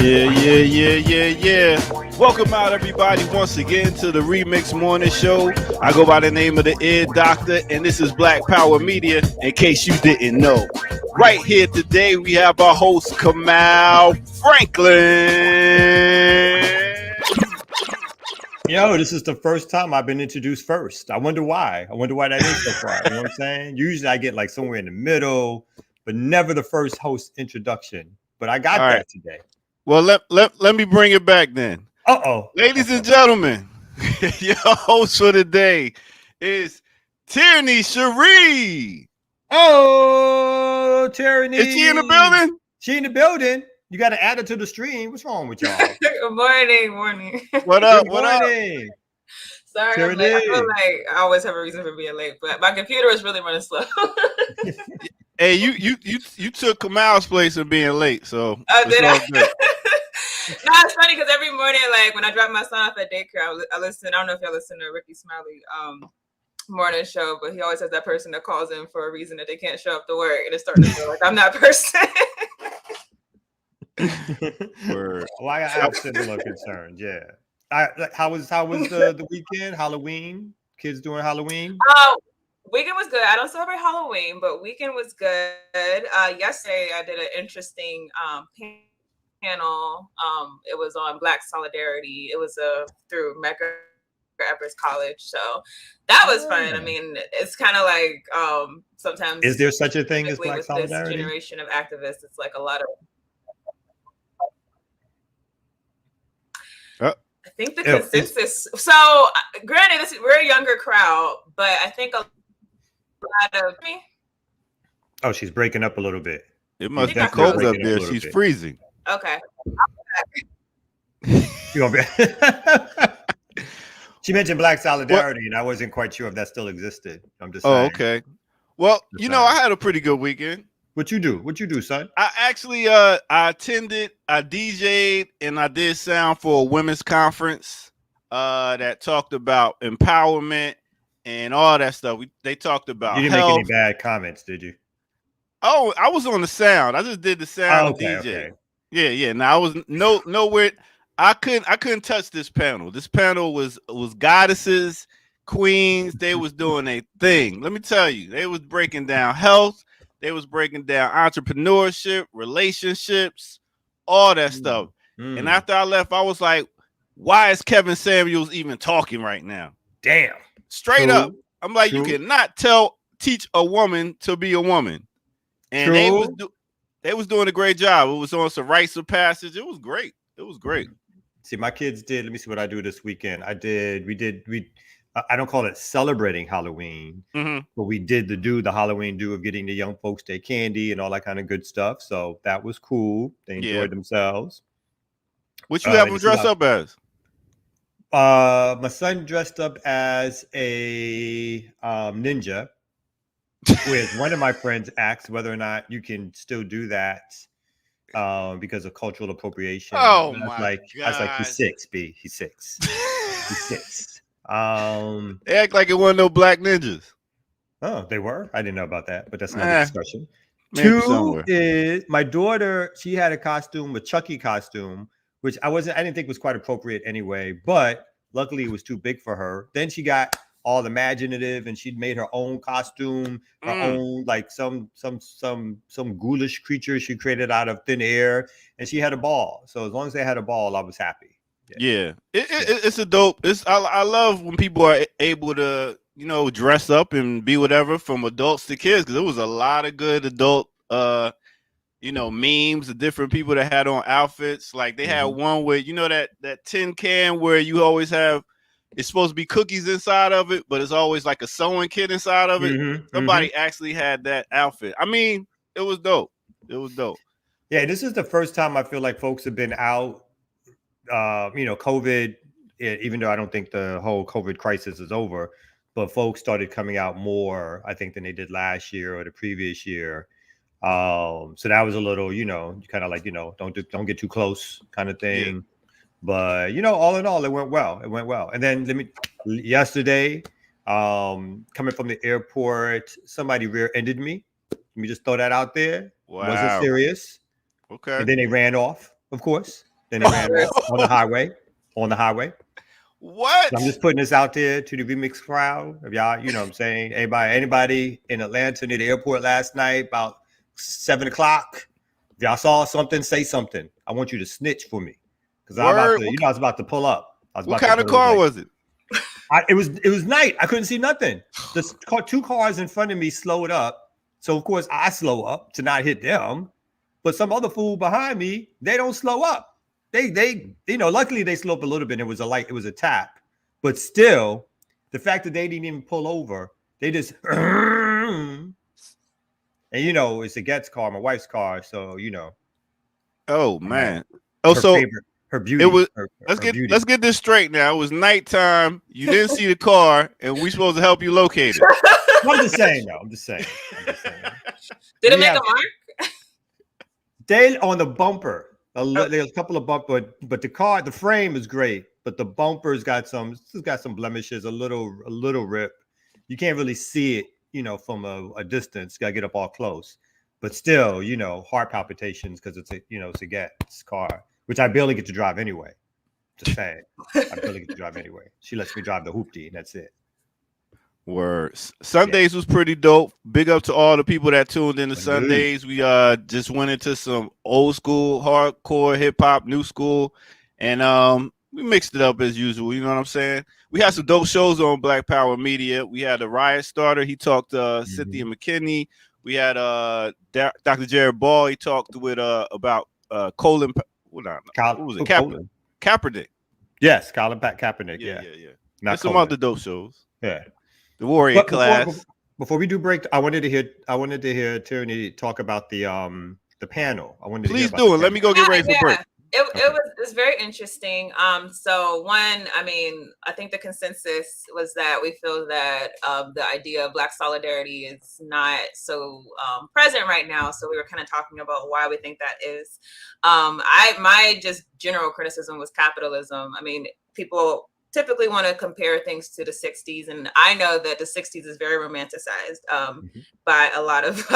Yeah. Welcome out, everybody, once again to the RemiX Morning Show. I go by the name of the Ear Doctor, and this is Black Power Media, in case you didn't know. Right here today, we have our host, Kamal Franklin. Yo, this is the first time I've been introduced first. I wonder why. that is so far. You know what I'm saying? Usually I get like somewhere in the middle, but never the first host introduction. But I got that today. Well, let me bring it back then. Ladies and gentlemen, your host for today is Tierney Cherie. Oh, Tierney. Is she in the building? She in the building. You got to add her to the stream. What's wrong with y'all? Good morning. What up? Sorry, Tierney. I feel like I always have a reason for being late, but my computer is really running slow. Hey, you took Kamal's place of being late, so did I? No, it's funny because every morning, like when I drop my son off at daycare, I listen. I don't know if y'all listen to Ricky Smiley morning show, but he always has that person that calls in for a reason that they can't show up to work, and it's starting to feel like I'm that person. Well, I have similar concerns. Yeah. How was the weekend? Halloween? Kids doing Halloween? Weekend was good. I don't celebrate Halloween, but weekend was good. Yesterday I did an interesting panel. It was on Black Solidarity. It was through Medgar Evers College, so that was fun. I mean, it's kind of like sometimes. Is there such a thing as Black Solidarity? This generation of activists, it's like a lot of. I think the consensus. So, granted, we're a younger crowd, but I think a lot of me. Oh, she's breaking up a little bit. It must be cold up there. She's freezing. Okay. She mentioned Black Solidarity, and I wasn't quite sure if that still existed. I'm just saying. Oh, okay. Well, I had a pretty good weekend. What you do, son? I actually I attended, I DJ'd, and I did sound for a women's conference that talked about empowerment and all that stuff. They talked about You didn't health. make any bad comments, did you? Oh, I was on the sound. I just did the sound DJ. Okay. Yeah. Now I was nowhere. I couldn't touch this panel. This panel was goddesses, queens. They was doing a thing. Let me tell you, they was breaking down health. They was breaking down entrepreneurship, relationships, all that stuff. And after I left, I was like, why is Kevin Samuels even talking right now? Damn. Straight up. I'm like, you cannot teach a woman to be a woman. And they was doing a great job. It was on some rites of passage. It was great. See, my kids did. Let me see what I do this weekend. I don't call it celebrating Halloween, but we did the Halloween do of getting the young folks their candy and all that kind of good stuff. So that was cool. They enjoyed themselves. What you have them dress up as? My son dressed up as a ninja. With one of my friends asked whether or not you can still do that because of cultural appropriation. Oh my God! I was like, he's 6, B. He's 6. He's 6. They act like it wasn't no black ninjas. Oh, they were? I didn't know about that, but that's another discussion. Maybe 2 is my daughter. She had a Chucky costume, which I didn't think was quite appropriate anyway, but luckily it was too big for her. Then she got all imaginative and she'd made her own costume, her own, like some ghoulish creature she created out of thin air, and she had a ball. So as long as they had a ball, I was happy. Yeah. It's a dope. I love when people are able to, dress up and be whatever from adults to kids, because there was a lot of good adult memes of different people that had on outfits. Like they had one where that tin can where you always have, it's supposed to be cookies inside of it, but it's always like a sewing kit inside of it. Somebody actually had that outfit. I mean, it was dope. Yeah, this is the first time I feel like folks have been out. COVID, even though I don't think the whole COVID crisis is over, but folks started coming out more, I think, than they did last year or the previous year. So that was a little, kind of like, don't get too close kind of thing. Yeah. But, all in all, it went well. And then yesterday, coming from the airport, somebody rear-ended me. Let me just throw that out there. Wow. Wasn't serious. Okay. And then they ran off. of course. Then they ran that on the highway. On the highway. What? So I'm just putting this out there to the RemiX crowd. If y'all, you know what I'm saying? Anybody in Atlanta near the airport last night about 7 o'clock? If y'all saw something, say something. I want you to snitch for me. Because I was about to pull up. What kind of car was it? It was night. I couldn't see nothing. The two cars in front of me slowed up. So of course I slow up to not hit them. But some other fool behind me, they don't slow up. They luckily they slow up a little bit. It was a tap. But still, the fact that they didn't even pull over, they just and it's a Getz car, my wife's car. So Oh man. Her beauty. It was. Her Let's get this straight now. It was nighttime. You didn't see the car, and we supposed to help you locate it. I'm just saying. Did it make a mark? They on the bumper. There's a couple of bumpers, but the frame is great, but the bumper's got some blemishes, a little rip. You can't really see it, from a distance. Got to get up all close, but still, heart palpitations because it's a Getz car. Which I barely get to drive anyway. Just saying. I barely get to drive anyway. She lets me drive the hoopty, and that's it. Words. Sundays was pretty dope. Big up to all the people that tuned in to Sundays. We just went into some old school, hardcore hip hop, new school, and we mixed it up as usual. You know what I'm saying? We had some dope shows on Black Power Media. We had a Riot Starter. He talked to Cynthia McKinney. We had Dr. Jared Ball. He talked with about colon. What was it? Kaepernick. Yes, Kaepernick. Yeah. There's some other dope shows. Yeah. The Warrior Class. Before we do break, I wanted to hear Tierney talk about the panel. Please do it. Let me go get ready for break. It was very interesting. So I think the consensus was that we feel that the idea of Black solidarity is not so present right now. So we were kind of talking about why we think that is. My just general criticism was capitalism. I mean, people typically want to compare things to the 60s, and I know that the 60s is very romanticized by a lot of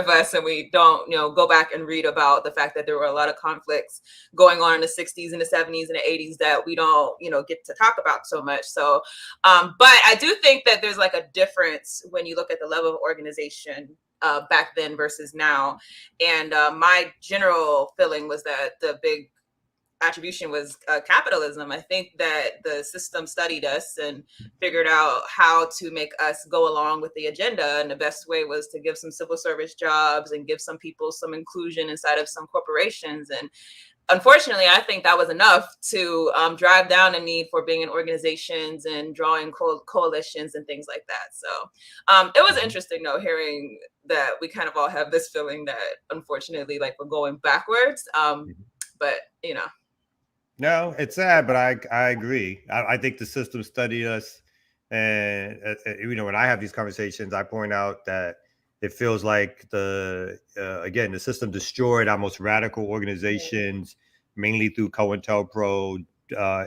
us, and we don't go back and read about the fact that there were a lot of conflicts going on in the 60s and the 70s and the 80s that we don't get to talk about so much. So but I do think that there's like a difference when you look at the level of organization back then versus now, and my general feeling was that the big attribution was capitalism. I think that the system studied us and figured out how to make us go along with the agenda. And the best way was to give some civil service jobs and give some people some inclusion inside of some corporations. And unfortunately, I think that was enough to drive down the need for being in organizations and drawing coalitions and things like that. So it was interesting, though, hearing that we kind of all have this feeling that, unfortunately, like we're going backwards. But No, it's sad, but I agree. I think the system studied us, and when I have these conversations, I point out that it feels like the system destroyed our most radical organizations, mainly through COINTELPRO,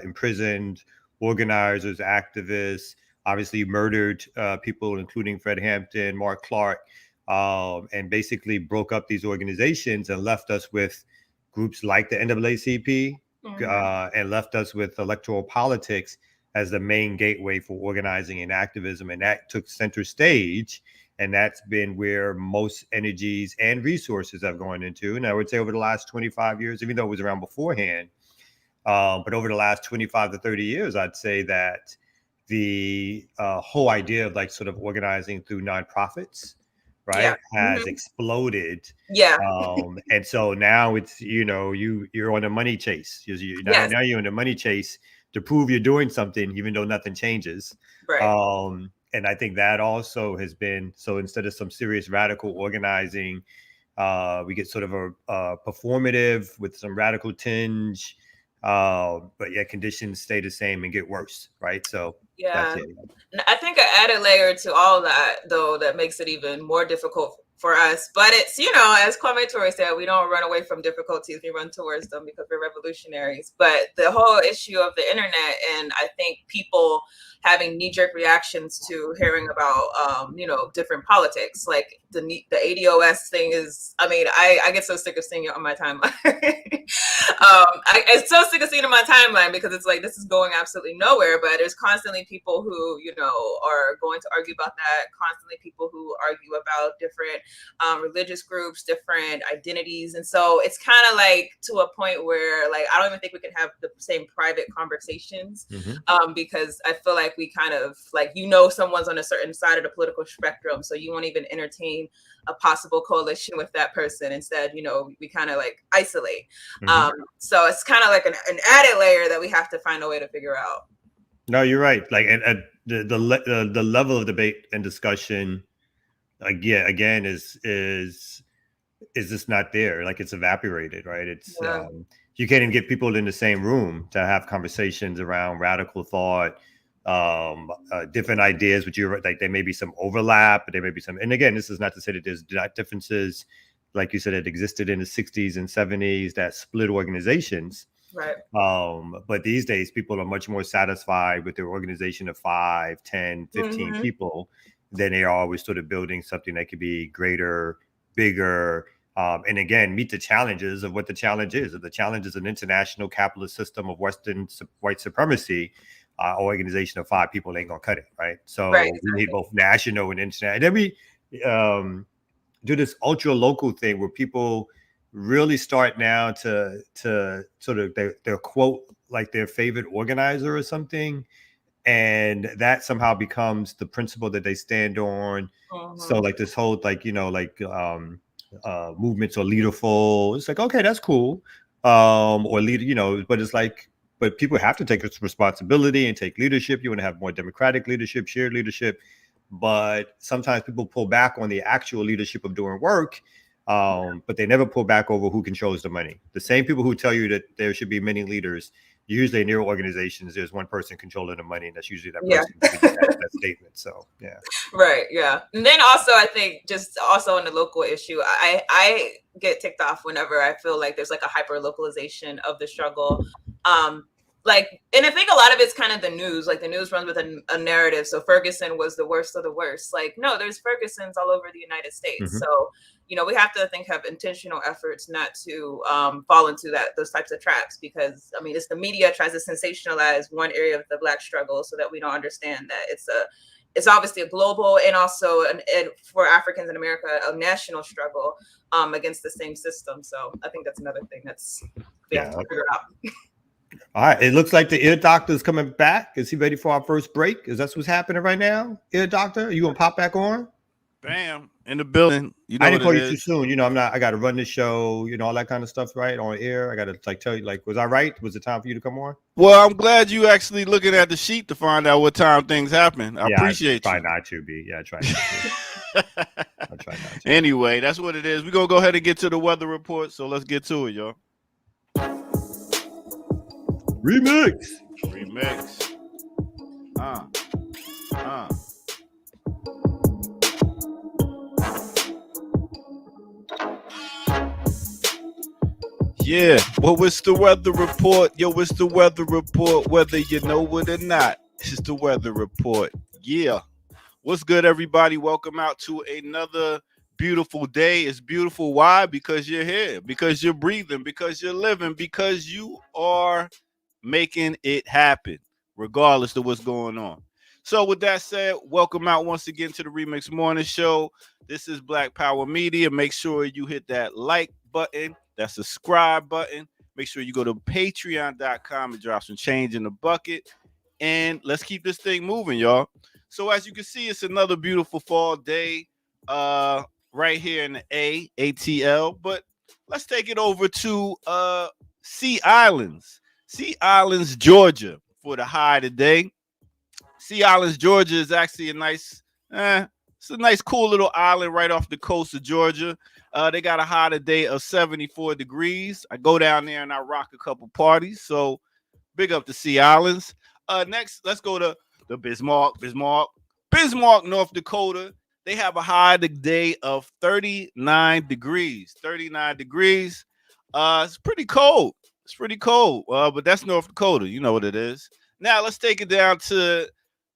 imprisoned organizers, activists, obviously murdered people, including Fred Hampton, Mark Clark, and basically broke up these organizations and left us with groups like the NAACP. And left us with electoral politics as the main gateway for organizing and activism. And that took center stage. And that's been where most energies and resources have gone into. And I would say over the last 25 years, even though it was around beforehand, but over the last 25 to 30 years, I'd say that the whole idea of like sort of organizing through nonprofits, right, has exploded. And so now it's you're on a money chase. Now you're on a money chase to prove you're doing something, even though nothing changes. And I think that also has been, so instead of some serious radical organizing, we get sort of a performative with some radical tinge, but yet conditions stay the same and get worse, right? So that's it. I think an added layer to all that, though, that makes it even more difficult for us. But it's, as Kwame Ture said, we don't run away from difficulties, we run towards them because we're revolutionaries. But the whole issue of the internet, and I think people having knee-jerk reactions to hearing about different politics, like the ADOS thing is, I get so sick of seeing it on my timeline. I'm so sick of seeing it on my timeline because it's like, this is going absolutely nowhere, but there's constantly people who are going to argue about that, constantly people who argue about different religious groups, different identities. And so it's kind of like to a point where, like, I don't even think we can have the same private conversations, because I feel like we kind of, like, someone's on a certain side of the political spectrum, so you won't even entertain a possible coalition with that person. Instead, we kind of like isolate. So it's kind of like an added layer that we have to find a way to figure out. No, you're right. Like, and the level of debate and discussion, again, is just not there. Like, it's evaporated, right? It's you can't even get people in the same room to have conversations around radical thought, different ideas. But you're like, there may be some overlap, but there may be some. And again, this is not to say that there's not differences, like you said, that existed in the 60s and 70s that split organizations. Right. But these days, people are much more satisfied with their organization of 5, 10, 15 people than they are with sort of building something that could be greater, bigger, and again, meet the challenges of what the challenge is. If the challenge is an international capitalist system of Western white supremacy, organization of 5 people ain't gonna cut it, right? So we need both national and international. And then we do this ultra local thing where people really start now to sort of their quote like their favorite organizer or something, and that somehow becomes the principle that they stand on. So like this whole movements are leaderful. It's like, okay, that's cool, or leader, but it's like, but people have to take responsibility and take leadership. You want to have more democratic leadership, shared leadership, but sometimes people pull back on the actual leadership of doing work. But they never pull back over who controls the money. The same people who tell you that there should be many leaders, usually in their organizations, there's one person controlling the money, and that's usually that person giving that statement. So, yeah. Right, yeah. And then also, I think, just also on the local issue, I get ticked off whenever I feel like there's like a hyper-localization of the struggle. And I think a lot of it's kind of the news. Like, the news runs with a narrative. So Ferguson was the worst of the worst. Like, no, there's Fergusons all over the United States. So, we have to, have intentional efforts not to fall into those types of traps, because it's the media tries to sensationalize one area of the Black struggle so that we don't understand that it's obviously a global, and also for Africans in America, a national struggle against the same system. So I think that's another thing we have to figure out. All right. It looks like the ear doctor is coming back. Is he ready for our first break? Is that what's happening right now? Ear doctor, are you gonna pop back on? Bam, in the building. I didn't call you too soon. I got to run the show, all that kind of stuff, right? On air. I got to tell you, was I right? Was it time for you to come on? Well, I'm glad you actually looking at the sheet to find out what time things happen. I appreciate you. Try not to be. Yeah, try not to. I'll try not to. Anyway, that's what it is. We're going to go ahead and get to the weather report. So let's get to it, y'all. RemiX. Yeah, well, it's the weather report. Yo, it's the weather report, whether you know it or not. It's the weather report. Yeah. What's good, everybody? Welcome out to another beautiful day. It's beautiful. Why? Because you're here, because you're breathing, because you're living, because you are making it happen, regardless of what's going on. So with that said, welcome out once again to the RemiX Morning Show. This is Black Power Media. Make sure you hit that like button, that subscribe button. Make sure you go to patreon.com and drop some change in the bucket. And let's keep this thing moving, y'all. So as you can see, it's another beautiful fall day right here in the ATL. But let's take it over to Sea Islands, Georgia, for the high today. Sea Islands, Georgia is actually a nice, it's a nice, cool little island right off the coast of Georgia. They got a high today of 74 degrees. I go down there and I rock a couple parties. So big up to Sea Islands. Next, let's go to the Bismarck, North Dakota. They have a high today of 39 degrees. 39 degrees. It's pretty cold. It's pretty cold. But that's North Dakota. You know what it is. Now let's take it down to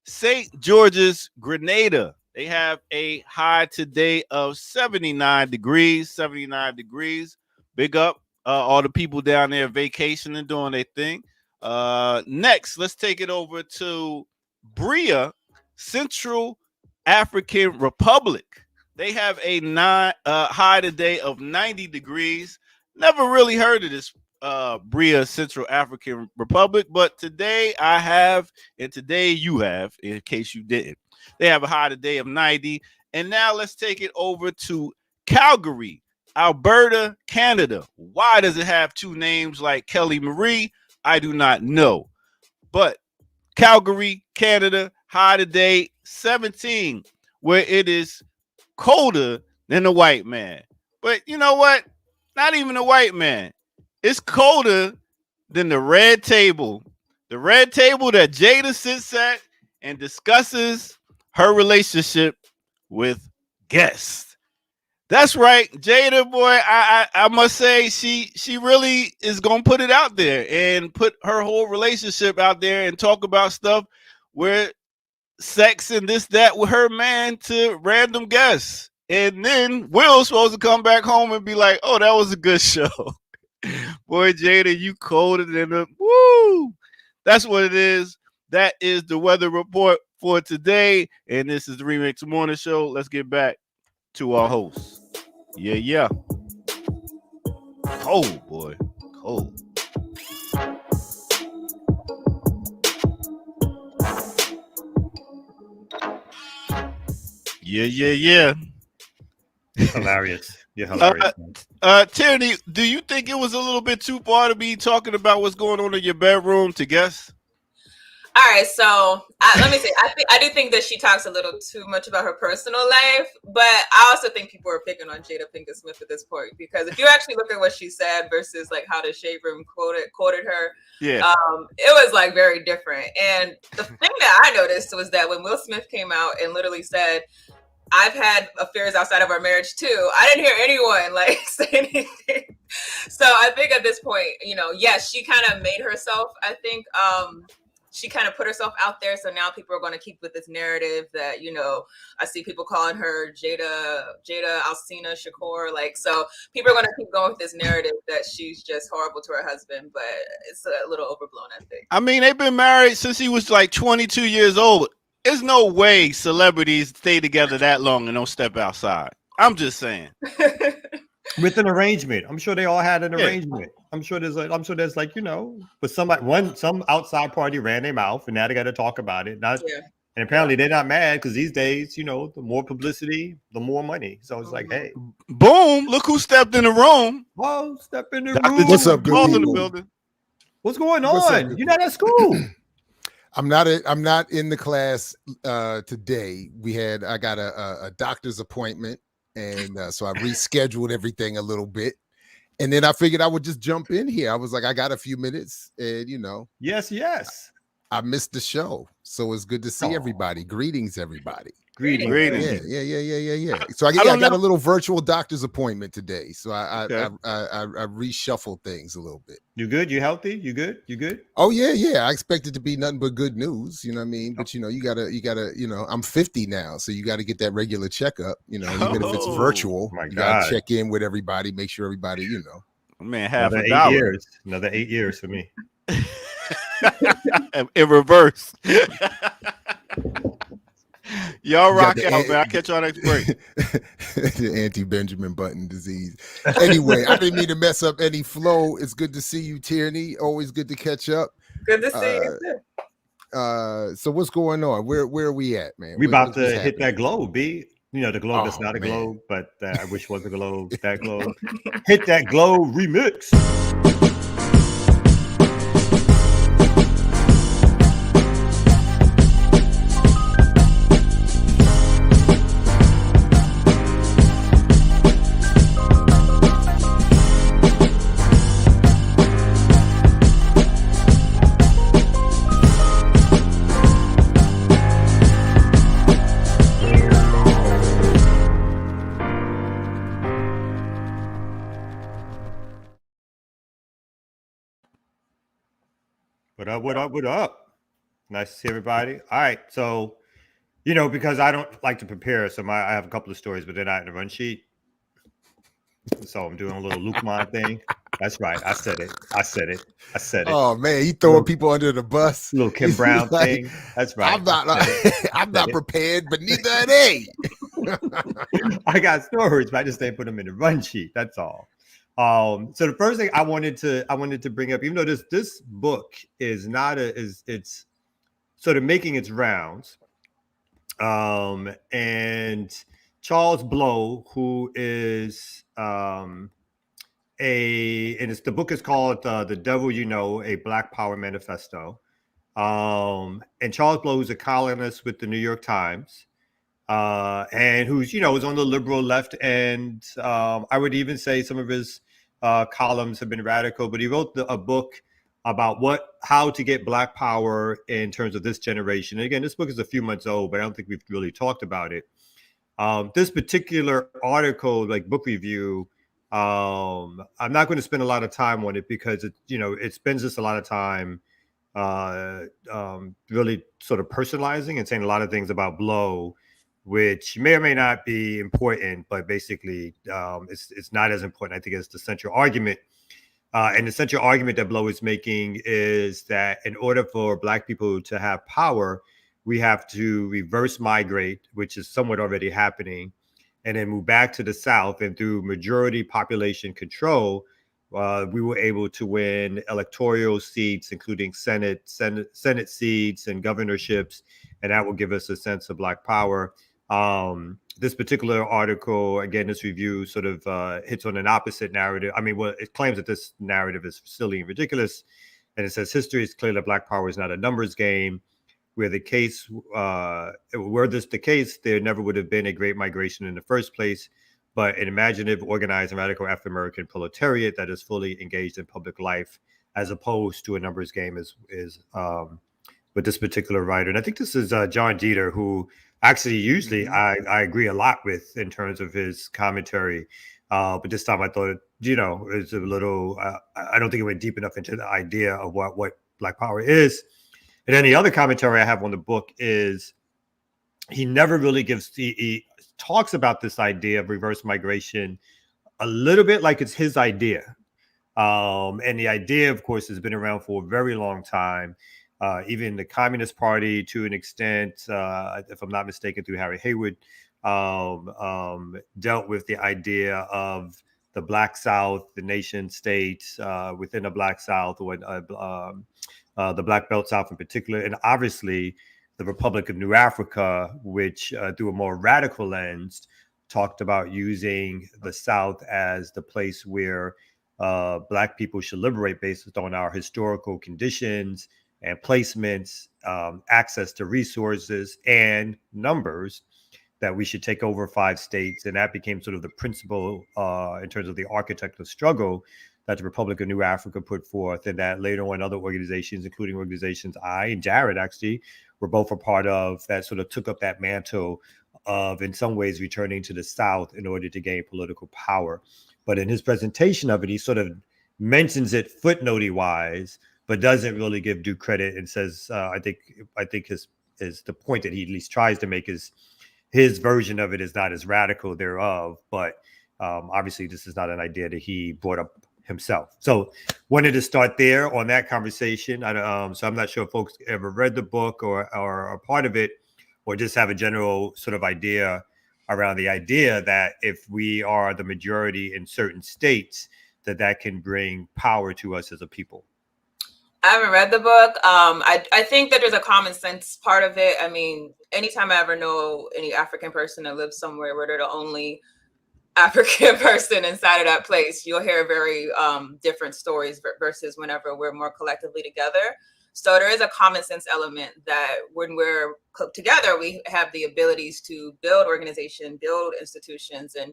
St. George's, Grenada. They have a high today of 79 degrees. 79 degrees. Big up all the people down there vacationing, doing their thing. Next, let's take it over to Bria, Central African Republic. They have a high today of 90 degrees. Never really heard of this Bria, Central African Republic, but today I have, and today you have, in case you didn't. They have a high today of 90. And now let's take it over to Calgary, Alberta, Canada. Why does it have two names like Kelly Marie? I do not know. But Calgary, Canada, high today 17, where it is colder than the white man. But you know what? Not even the white man. It's colder than the red table. The red table that Jada sits at and discusses her relationship with guests. That's right, Jada, boy. I must say she really is gonna put it out there and put her whole relationship out there and talk about stuff where sex and this, that with her man to random guests. And then Will's supposed to come back home and be like, oh, that was a good show. Boy, Jada, you colder than a woo. That's what it is. That is the weather report for today. And this is the Remix Morning Show. Let's get back to our hosts. Yeah. Cold, boy. Cold. Yeah. Hilarious. You're hilarious. Tierney, do you think it was a little bit too far to be talking about what's going on in your bedroom to guess? All right, so let me say, I do think that she talks a little too much about her personal life, but I also think people are picking on Jada Pinkett Smith at this point, because if you actually look at what she said versus like how the Shade Room quoted her, it was like very different. And the thing that I noticed was that when Will Smith came out and literally said, I've had affairs outside of our marriage too, I didn't hear anyone like say anything. So I think at this point, yes, she kind of made herself, I think, she kind of put herself out there. So now people are going to keep with this narrative that, I see people calling her Jada Alcina Shakur. Like, so people are going to keep going with this narrative that she's just horrible to her husband, but it's a little overblown, I think. I mean, they've been married since he was like 22 years old. There's no way celebrities stay together that long and don't step outside. I'm just saying. With an arrangement. I'm sure they all had an arrangement. I'm sure there's like, but some outside party ran their mouth and now they got to talk about it. And apparently they're not mad because these days, the more publicity, the more money. So it's like, hey, boom, look who stepped in the room. Whoa, step in the Dr. room. What's up, good in the people? building. What's going on? You're not at school. I'm not in the class today. I got a doctor's appointment, and so I rescheduled everything a little bit. And then I figured I would just jump in here. I was like, I got a few minutes, and Yes. I missed the show, so it's good to see everybody. Greetings, everybody. Greetings. Yeah. So I got a little virtual doctor's appointment today. So I reshuffled things a little bit. You good? You healthy? You good? Oh yeah. I expect it to be nothing but good news. You know what I mean? But you gotta, I'm 50 now, so you got to get that regular checkup. Even if it's virtual, you gotta check in with everybody, make sure everybody, Man, half another $1. 8 years. Another 8 years for me. In reverse. Y'all rock out, man. I'll catch y'all next break. The anti-Benjamin Button disease. Anyway, I didn't mean to mess up any flow. It's good to see you, Tierney. Always good to catch up. Good to see you. So what's going on? Where are we at, man? We about to hit that globe, B. The globe that's not a globe, but I wish was a globe. That globe. Hit that globe remix. What up? What up? What up? Nice to see everybody. All right. So, because I don't like to prepare, so I have a couple of stories, but they're not in the run sheet. So I'm doing a little Luke Mon thing. That's right. I said it. Oh man, he throwing people under the bus. Little Kim Brown thing. That's right. I'm not. I'm not prepared, but neither are they. I got stories, but I just didn't put them in the run sheet. That's all. So the first thing I wanted to bring up, even though this book is it's sort of making its rounds, and Charles Blow, who is and the book is called "The Devil You Know: A Black Power Manifesto," and Charles Blow, who's a columnist with the New York Times. And who's is on the liberal left, and I would even say some of his columns have been radical, but he wrote a book about how to get Black power in terms of this generation. And again, this book is a few months old, but I don't think we've really talked about it. This particular article, like book review, I'm not going to spend a lot of time on it because it spends us a lot of time really sort of personalizing and saying a lot of things about Blow, which may or may not be important, but basically it's not as important. I think it's the central argument. And the central argument that Blow is making is that in order for Black people to have power, we have to reverse migrate, which is somewhat already happening, and then move back to the South. And through majority population control, we were able to win electoral seats, including Senate seats and governorships, and that will give us a sense of Black power. This particular article, again, this review sort of hits on an opposite narrative. I mean, well, it claims that this narrative is silly and ridiculous, and it says history is clear that Black power is not a numbers game. Were this the case, there never would have been a great migration in the first place, but an imaginative, organized, and radical African-American proletariat that is fully engaged in public life, as opposed to a numbers game, is with this particular writer. And I think this is John Dieter, who actually usually I agree a lot with in terms of his commentary. But this time I thought, it's a little, I don't think it went deep enough into the idea of what Black power is. And then the other commentary I have on the book is he never really he talks about this idea of reverse migration a little bit like it's his idea. And the idea, of course, has been around for a very long time. Even the Communist Party, to an extent, if I'm not mistaken, through Harry Haywood, dealt with the idea of the Black South, the nation state within the Black South, or the Black Belt South in particular, and obviously the Republic of New Africa, which through a more radical lens, talked about using the South as the place where Black people should liberate based on our historical conditions and placements, access to resources and numbers, that we should take over 5 states. And that became sort of the principle in terms of the architect of struggle that the Republic of New Africa put forth, and that later on other organizations, including organizations I and Jared actually were both a part of, that sort of took up that mantle of, in some ways, returning to the South in order to gain political power. But in his presentation of it, he sort of mentions it footnote-y wise, but doesn't really give due credit, and says, I think his the point that he at least tries to make is his version of it is not as radical thereof, but obviously this is not an idea that he brought up himself. So wanted to start there on that conversation. So I'm not sure if folks ever read the book or are part of it, or just have a general sort of idea around the idea that if we are the majority in certain states, that can bring power to us as a people. I haven't read the book. I think that there's a common sense part of it. I mean, anytime I ever know any African person that lives somewhere where they're the only African person inside of that place, you'll hear very different stories versus whenever we're more collectively together. So there is a common sense element that when we're together, we have the abilities to build organization, build institutions, and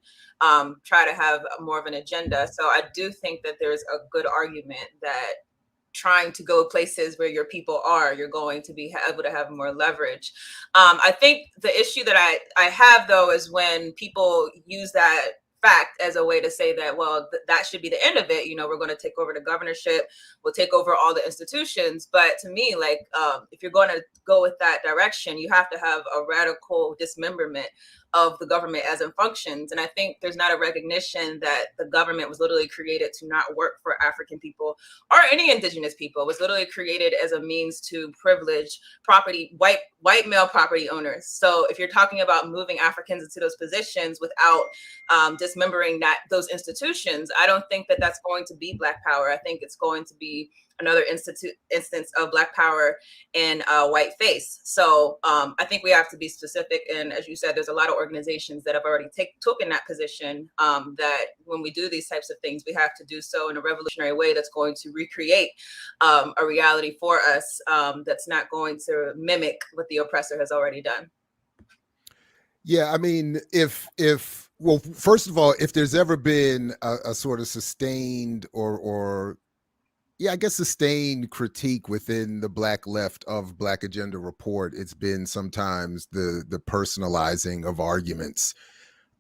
try to have more of an agenda. So I do think that there's a good argument that trying to go places where your people are, you're going to be able to have more leverage. I think the issue that I have, though, is when people use that fact as a way to say that, well, that should be the end of it. You know, we're going to take over the governorship, we'll take over all the institutions. But to me, like, if you're going to go with that direction, you have to have a radical dismemberment of the government as it functions. And I think there's not a recognition that the government was literally created to not work for African people or any indigenous people. It was literally created as a means to privilege property, white male property owners. So if you're talking about moving Africans into those positions without dismembering those institutions, I don't think that that's going to be Black power. I think it's going to be another instance of Black power in white face. So I think we have to be specific. And as you said, there's a lot of organizations that have already taken that position, that when we do these types of things, we have to do so in a revolutionary way that's going to recreate a reality for us, that's not going to mimic what the oppressor has already done. Yeah, I mean, well, first of all, if there's ever been a sort of sustained or I guess sustained critique within the Black left of Black Agenda Report, it's been sometimes the personalizing of arguments.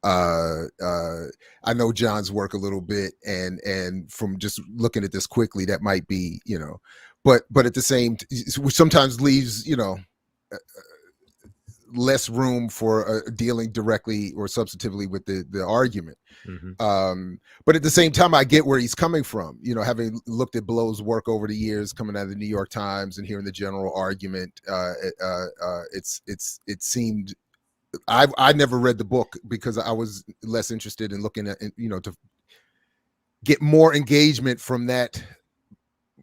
I know John's work a little bit, and from just looking at this quickly, that might be, you know, but at the same, which sometimes leaves, you know, less room for dealing directly or substantively with the argument. Mm-hmm. But at the same time, I get where he's coming from, you know, having looked at Blow's work over the years, coming out of the New York Times and hearing the general argument. It seemed, I never read the book because I was less interested in looking at, you know, to get more engagement from that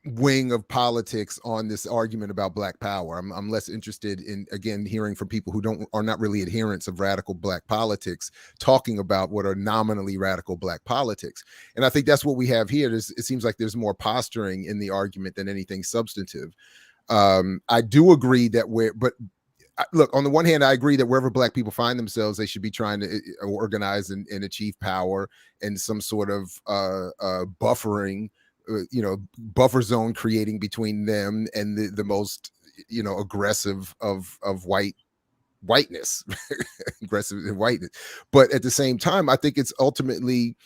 wing of politics on this argument about Black power. I'm less interested in, again, hearing from people who are not really adherents of radical Black politics talking about what are nominally radical Black politics. And I think that's what we have here. It seems like there's more posturing in the argument than anything substantive. I do agree that look, on the one hand, I agree that wherever Black people find themselves, they should be trying to organize and achieve power and some sort of buffering, you know, buffer zone creating between them and the most, you know, aggressive of whiteness, aggressive whiteness. But at the same time, I think it's ultimately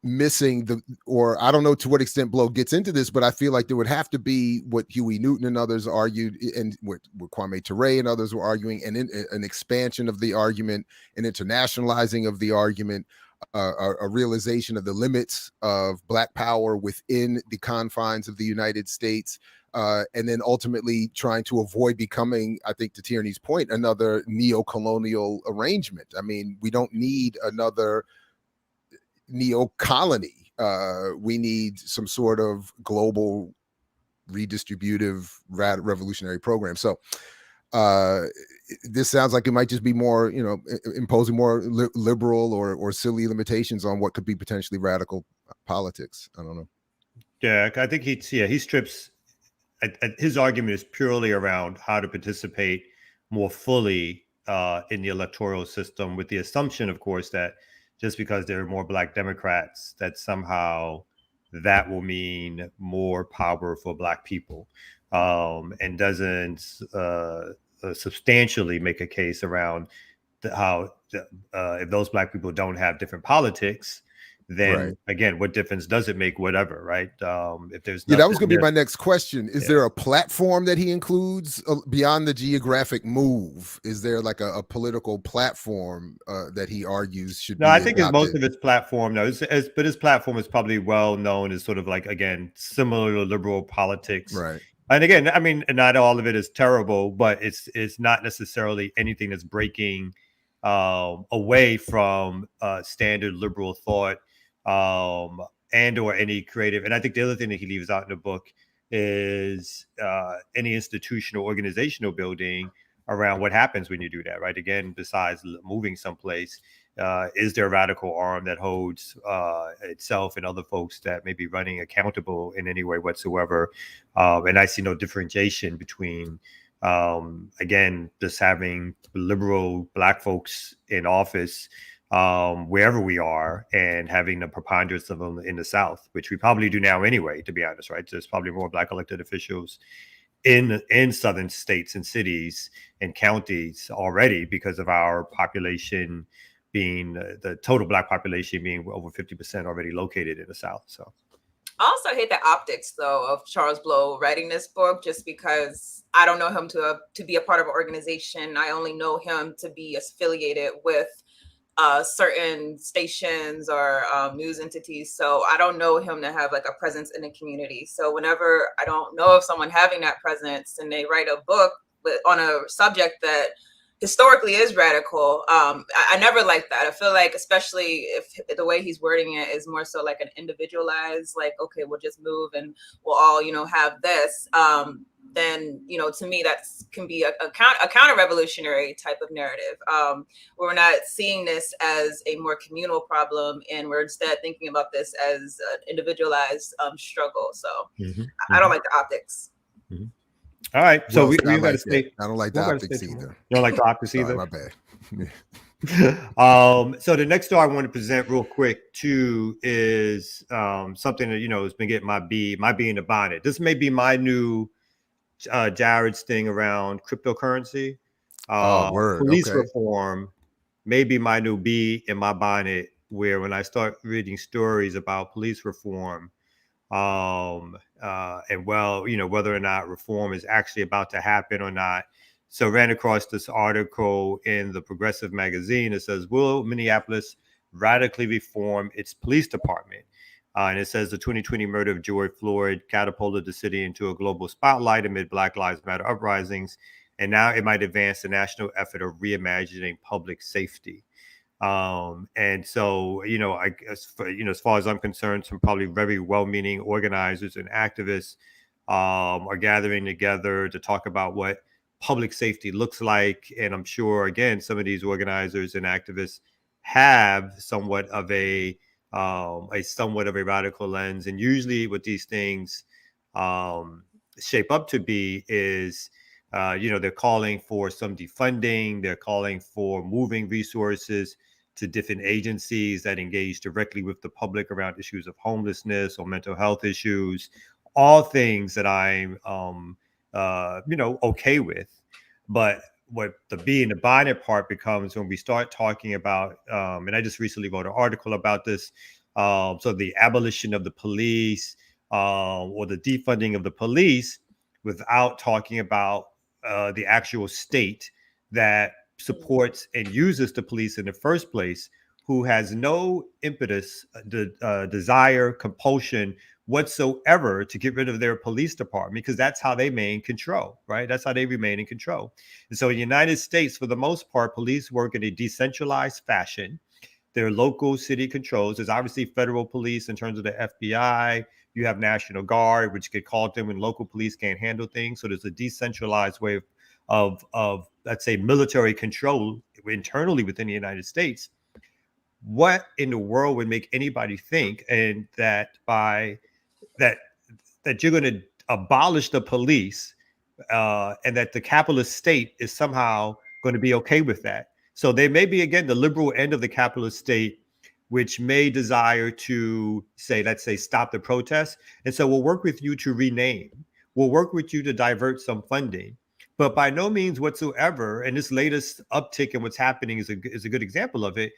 missing or I don't know to what extent Blow gets into this, but I feel like there would have to be what Huey Newton and others argued, and what Kwame Ture and others were arguing, and an expansion of the argument, an internationalizing of the argument, a realization of the limits of Black power within the confines of the United States, and then ultimately trying to avoid becoming, I think to Tierney's point, another neo-colonial arrangement. I mean, we don't need another neo-colony. We need some sort of global redistributive revolutionary program. So this sounds like it might just be more, you know, imposing more liberal or silly limitations on what could be potentially radical politics. I don't know. Yeah, I think he strips. His argument is purely around how to participate more fully in the electoral system, with the assumption, of course, that just because there are more Black Democrats, that somehow that will mean more power for Black people, and doesn't substantially make a case around how if those Black people don't have different politics, then Right. again, what difference does it make? Whatever, right? If there's that was going to be my next question. Is there a platform that he includes beyond the geographic move? Is there like a political platform that he argues should be I think adopted? most of his platform, but his platform is probably well known as sort of like, again, similar to liberal politics. Right. And again, I mean, not all of it is terrible, but it's not necessarily anything that's breaking away from standard liberal thought, and or any creative. And I think the other thing that he leaves out in the book is any institutional organizational building around what happens when you do that, right? Again, besides moving someplace, is there a radical arm that holds itself and other folks that may be running accountable in any way whatsoever? And I see no differentiation between, again, just having liberal Black folks in office wherever we are, and having the preponderance of them in the South, which we probably do now anyway, to be honest, right? There's probably more Black elected officials in southern states and cities and counties already because of our population being the total Black population being over 50% already located in the South. So. I also hate the optics, though, of Charles Blow writing this book, just because I don't know him to be a part of an organization. I only know him to be affiliated with certain stations or news entities. So I don't know him to have like a presence in the community. So whenever I don't know of someone having that presence and they write a book on a subject that historically is radical, I never liked that. I feel like, especially if the way he's wording it is more so like an individualized, like, okay, we'll just move and we'll all, have this. Then, to me, that can be a counter-revolutionary type of narrative, where we're not seeing this as a more communal problem, and we're instead thinking about this as an individualized struggle. So I don't like the optics. Mm-hmm. All right, so Well, we I got to like stay. that. I don't like the optics either. You don't like the optics either? My bad. So the next story I want to present real quick too is something that has been getting my bee in the bonnet. This may be my new Jared's thing around cryptocurrency. Word. Police Okay. reform may be my new bee in my bonnet, where when I start reading stories about police reform, and whether or not reform is actually about to happen or not. So I ran across this article in the Progressive magazine. It says, will Minneapolis radically reform its police department? And it says the 2020 murder of George Floyd catapulted the city into a global spotlight amid Black Lives Matter uprisings. And now it might advance the national effort of reimagining public safety. And so, as far as I'm concerned, some probably very well-meaning organizers and activists are gathering together to talk about what public safety looks like. And I'm sure, again, some of these organizers and activists have somewhat of a radical lens. And usually what these things shape up to be is, they're calling for some defunding. They're calling for moving resources to different agencies that engage directly with the public around issues of homelessness or mental health issues, all things that I'm, okay with. But what the bee in the bonnet part becomes when we start talking about, and I just recently wrote an article about this, so the abolition of the police or the defunding of the police, without talking about the actual state that supports and uses the police in the first place, who has no impetus, desire, compulsion whatsoever to get rid of their police department, because that's how they remain control, right? That's how they remain in control. And so in the United States, for the most part, police work in a decentralized fashion. They're local city controls. There's obviously federal police in terms of the FBI. You have National Guard, which get called in when local police can't handle things. So there's a decentralized way of let's say, military control internally within the United States. What in the world would make anybody think and that you're going to abolish the police and that the capitalist state is somehow going to be okay with that? So they may be, again, the liberal end of the capitalist state, which may desire to say, let's say, stop the protests. And so we'll work with you to rename. We'll work with you to divert some funding. But by no means whatsoever, and this latest uptick in what's happening is a good example of it,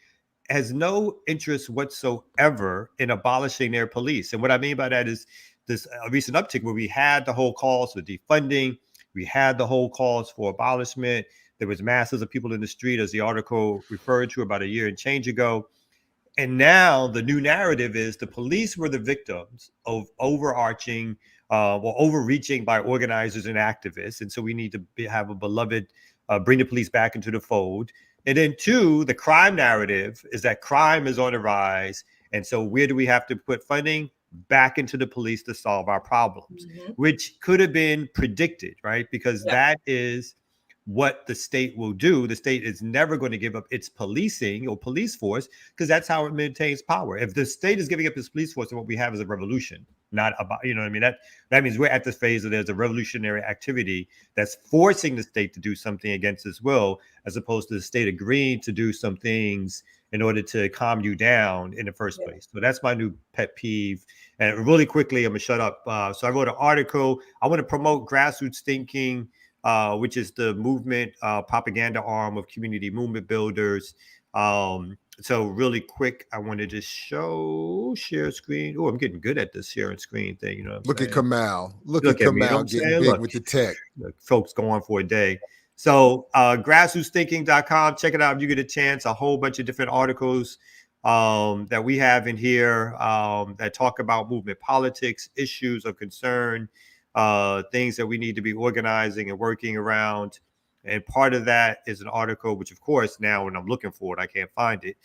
has no interest whatsoever in abolishing their police. And what I mean by that is this recent uptick where we had the whole calls for defunding, we had the whole calls for abolishment. There was masses of people in the street, as the article referred to, about a year and change ago. And now the new narrative is the police were the victims of overreaching by organizers and activists. And so we need to have a beloved, bring the police back into the fold. And then two, the crime narrative is that crime is on the rise. And so where do we have to put funding? Back into the police to solve our problems, which could have been predicted, right? Because that is what the state will do. The state is never going to give up its policing or police force, because that's how it maintains power. If the state is giving up its police force, then what we have is a revolution, not about, you know what I mean? That means we're at the phase where there's a revolutionary activity that's forcing the state to do something against its will, as opposed to the state agreeing to do some things in order to calm you down in the first place. So that's my new pet peeve. And really quickly, I'm gonna shut up. So I wrote an article. I want to promote grassroots thinking, which is the movement propaganda arm of community movement builders. So really quick, I want to just share screen. Oh, I'm getting good at this sharing screen thing. You know what I'm Look saying? at Kamal. Look Look at at me, you know what Kamal I'm getting saying? big Look, with the tech. look, folks go on for a day. So grassrootsthinking.com, check it out if you get a chance. A whole bunch of different articles that we have in here that talk about movement politics, issues of concern, things that we need to be organizing and working around. And part of that is an article, which of course now when I'm looking for it, I can't find it.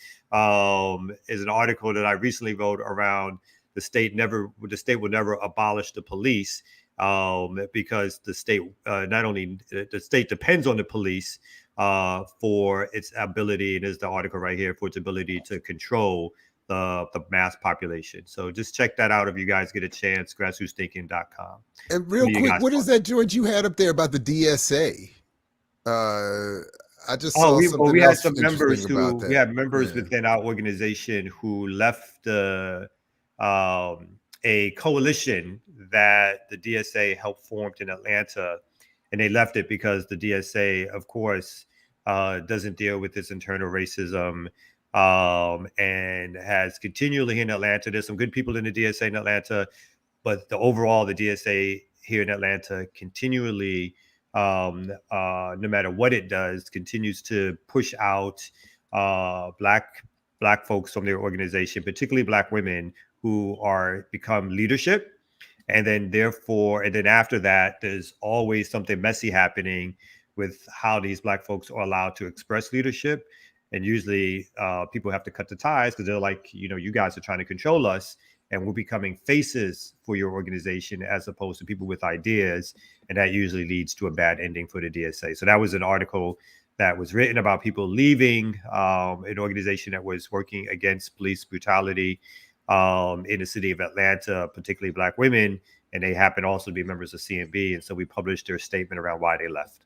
Is an article that I recently wrote around the state will never abolish the police, because the state not only the state depends on the police for its ability, and there's the article right here, for its ability to control the mass population. So just check that out if you guys get a chance, grassrootsthinking.com. And real quick, what is that joint you had up there about the DSA? I just saw something we had else some members interesting about that. we have members within our organization who left a coalition that the DSA helped formed in Atlanta, and they left it because the DSA, of course, doesn't deal with this internal racism, and has continually in Atlanta. There's some good people in the DSA in Atlanta, but the DSA here in Atlanta continually, no matter what it does, continues to push out black folks from their organization, particularly black women who are become leadership. And then after that, there's always something messy happening with how these black folks are allowed to express leadership. And usually people have to cut the ties because they're like, you guys are trying to control us, and we're becoming faces for your organization as opposed to people with ideas. And that usually leads to a bad ending for the DSA. So that was an article that was written about people leaving an organization that was working against police brutality in the city of Atlanta, particularly black women. And they happen also to be members of CMB. And so we published their statement around why they left.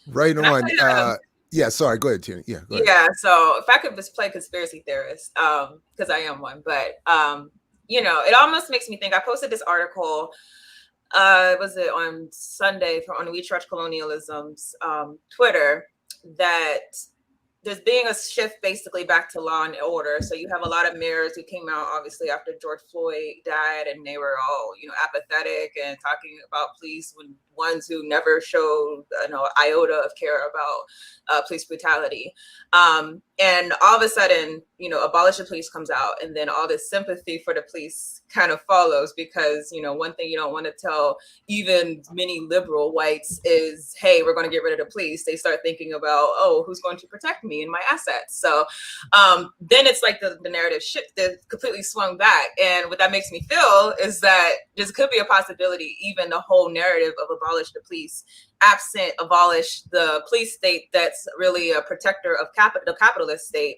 Right on. Yeah, sorry. Go ahead, Tina. Yeah, go ahead. Yeah. So if I could just play conspiracy theorist, because I am one, but it almost makes me think. I posted this article. Was it on Sunday on We Trust Colonialism's Twitter, that there's being a shift basically back to law and order. So you have a lot of mayors who came out obviously after George Floyd died, and they were all, apathetic and talking about police when ones who never showed iota of care about police brutality. And all of a sudden, abolish the police comes out, and then all this sympathy for the police kind of follows, because, one thing you don't want to tell even many liberal whites is, hey, we're going to get rid of the police. They start thinking about, oh, who's going to protect me and my assets? So then it's like the narrative shifted, completely swung back. And what that makes me feel is that this could be a possibility, even the whole narrative of abolish the police, absent abolish the police state that's really a protector of the capitalist state.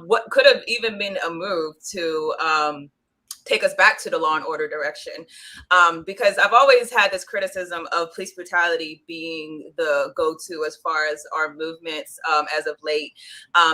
What could have even been a move to take us back to the law and order direction, because I've always had this criticism of police brutality being the go-to as far as our movements as of late,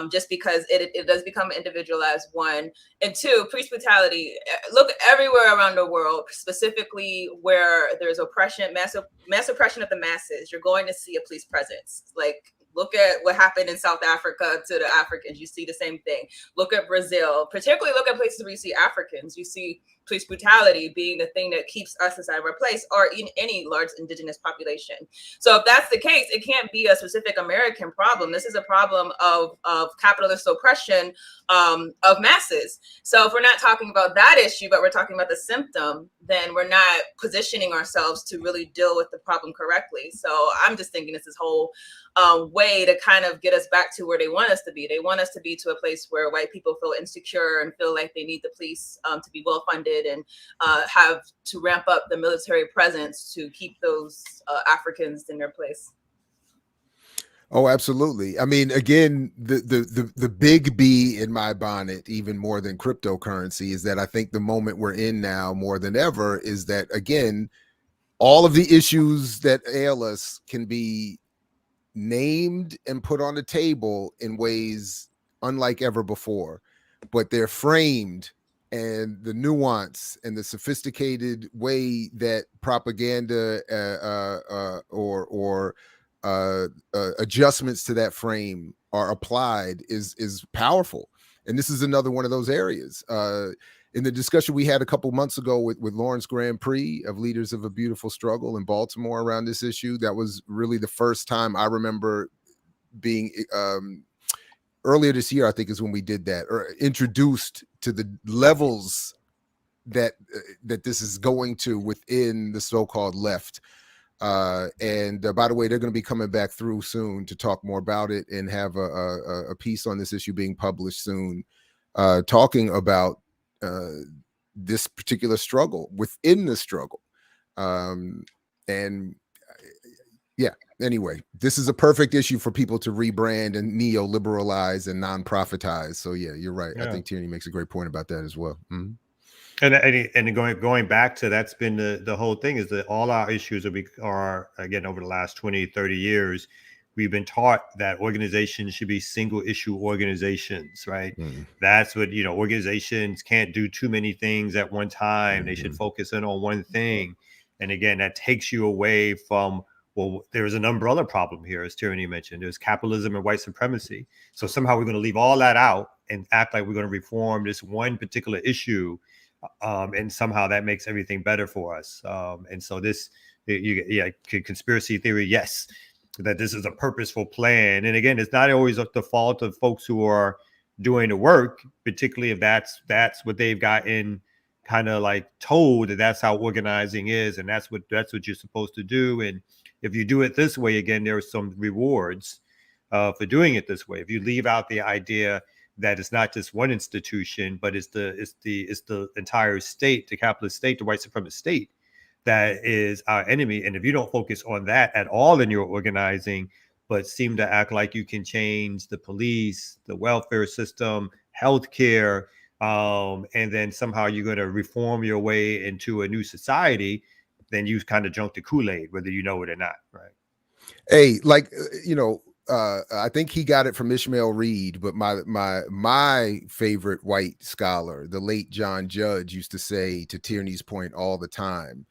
just because it does become individualized, one, and two, police brutality. Look everywhere around the world, specifically where there's oppression, mass oppression of the masses, you're going to see a police presence. Like, look at what happened in South Africa to the Africans. You see the same thing. Look at Brazil, particularly look at places where you see Africans. You see police brutality being the thing that keeps us inside of our place, or in any large indigenous population. So if that's the case, it can't be a specific American problem. This is a problem of capitalist oppression of masses. So if we're not talking about that issue, but we're talking about the symptom, then we're not positioning ourselves to really deal with the problem correctly. So I'm just thinking it's this whole way to kind of get us back to where they want us to be. They want us to be to a place where white people feel insecure and feel like they need the police to be well funded, and have to ramp up the military presence to keep those Africans in their place. Oh, absolutely. I mean, again, the big B in my bonnet, even more than cryptocurrency, is that I think the moment we're in now more than ever is that, again, all of the issues that ail us can be named and put on the table in ways unlike ever before, but they're framed, and the nuance and the sophisticated way that propaganda or adjustments to that frame are applied is powerful. And this is another one of those areas. In the discussion we had a couple months ago with Lawrence Grand Prix of Leaders of a Beautiful Struggle in Baltimore around this issue, that was really the first time I remember being earlier this year, I think is when we did that, or introduced to the levels that this is going to within the so-called left. And by the way, they're going to be coming back through soon to talk more about it and have a piece on this issue being published soon, talking about this particular struggle within the struggle. And yeah, anyway, this is a perfect issue for people to rebrand and neoliberalize and non-profitize. So yeah, you're right. Yeah. I think Tierney makes a great point about that as well. Mm-hmm. And going back to, that's been the whole thing, is that all our issues are again, over the last 20, 30 years, we've been taught that organizations should be single issue organizations, right? Mm-hmm. That's what, organizations can't do too many things at one time. Mm-hmm. They should focus in on one thing. And again, that takes you away from, well, there's an umbrella problem here, as Tierney mentioned. There's capitalism and white supremacy. So somehow we're going to leave all that out and act like we're going to reform this one particular issue. And somehow that makes everything better for us. And so this, conspiracy theory, yes, that this is a purposeful plan. And again, it's not always the fault of folks who are doing the work, particularly if that's what they've gotten kind of like told, that that's how organizing is, and that's what you're supposed to do. And if you do it this way, again, there are some rewards for doing it this way. If you leave out the idea that it's not just one institution, but it's the entire state, the capitalist state, the white supremacist state, that is our enemy. And if you don't focus on that at all in your organizing, but seem to act like you can change the police, the welfare system, healthcare, and then somehow you're going to reform your way into a new society, then you've kind of drunk the Kool-Aid, whether you know it or not, right? Hey, like, I think he got it from Ishmael Reed, but my favorite white scholar, the late John Judge, used to say, to Tierney's point all the time,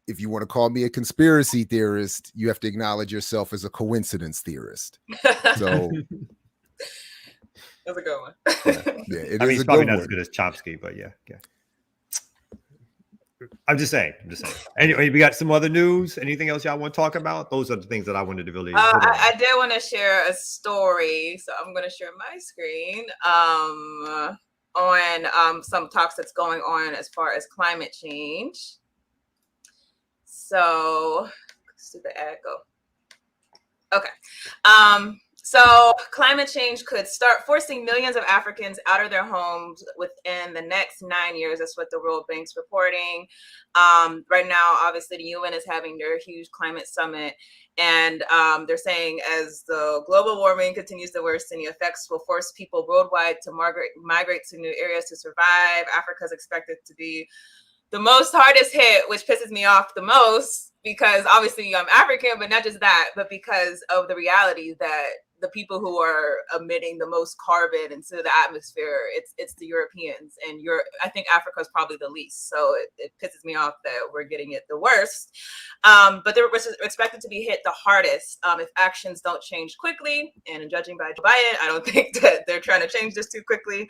if you want to call me a conspiracy theorist, you have to acknowledge yourself as a coincidence theorist. So that's a good one. Yeah, it is he's probably not as good as Chomsky, but yeah. I'm just saying. Anyway, we got some other news. Anything else y'all want to talk about? Those are the things that I wanted to really. I did want to share a story, so I'm going to share my screen on some talks that's going on as far as climate change. So, let's do the ad go. Okay. So climate change could start forcing millions of Africans out of their homes within the next 9 years. That's what the World Bank's reporting. Right now, obviously, the UN is having their huge climate summit. And they're saying as the global warming continues to worsen, the effects will force people worldwide to migrate to new areas to survive. Africa is expected to be the most hardest hit, which pisses me off the most, because obviously I'm African, but not just that, but because of the reality that the people who are emitting the most carbon into the atmosphere, it's the Europeans, and I think Africa is probably the least. So it pisses me off that we're getting it the worst. But they're expected to be hit the hardest if actions don't change quickly. And judging by Joe Biden, I don't think that they're trying to change this too quickly.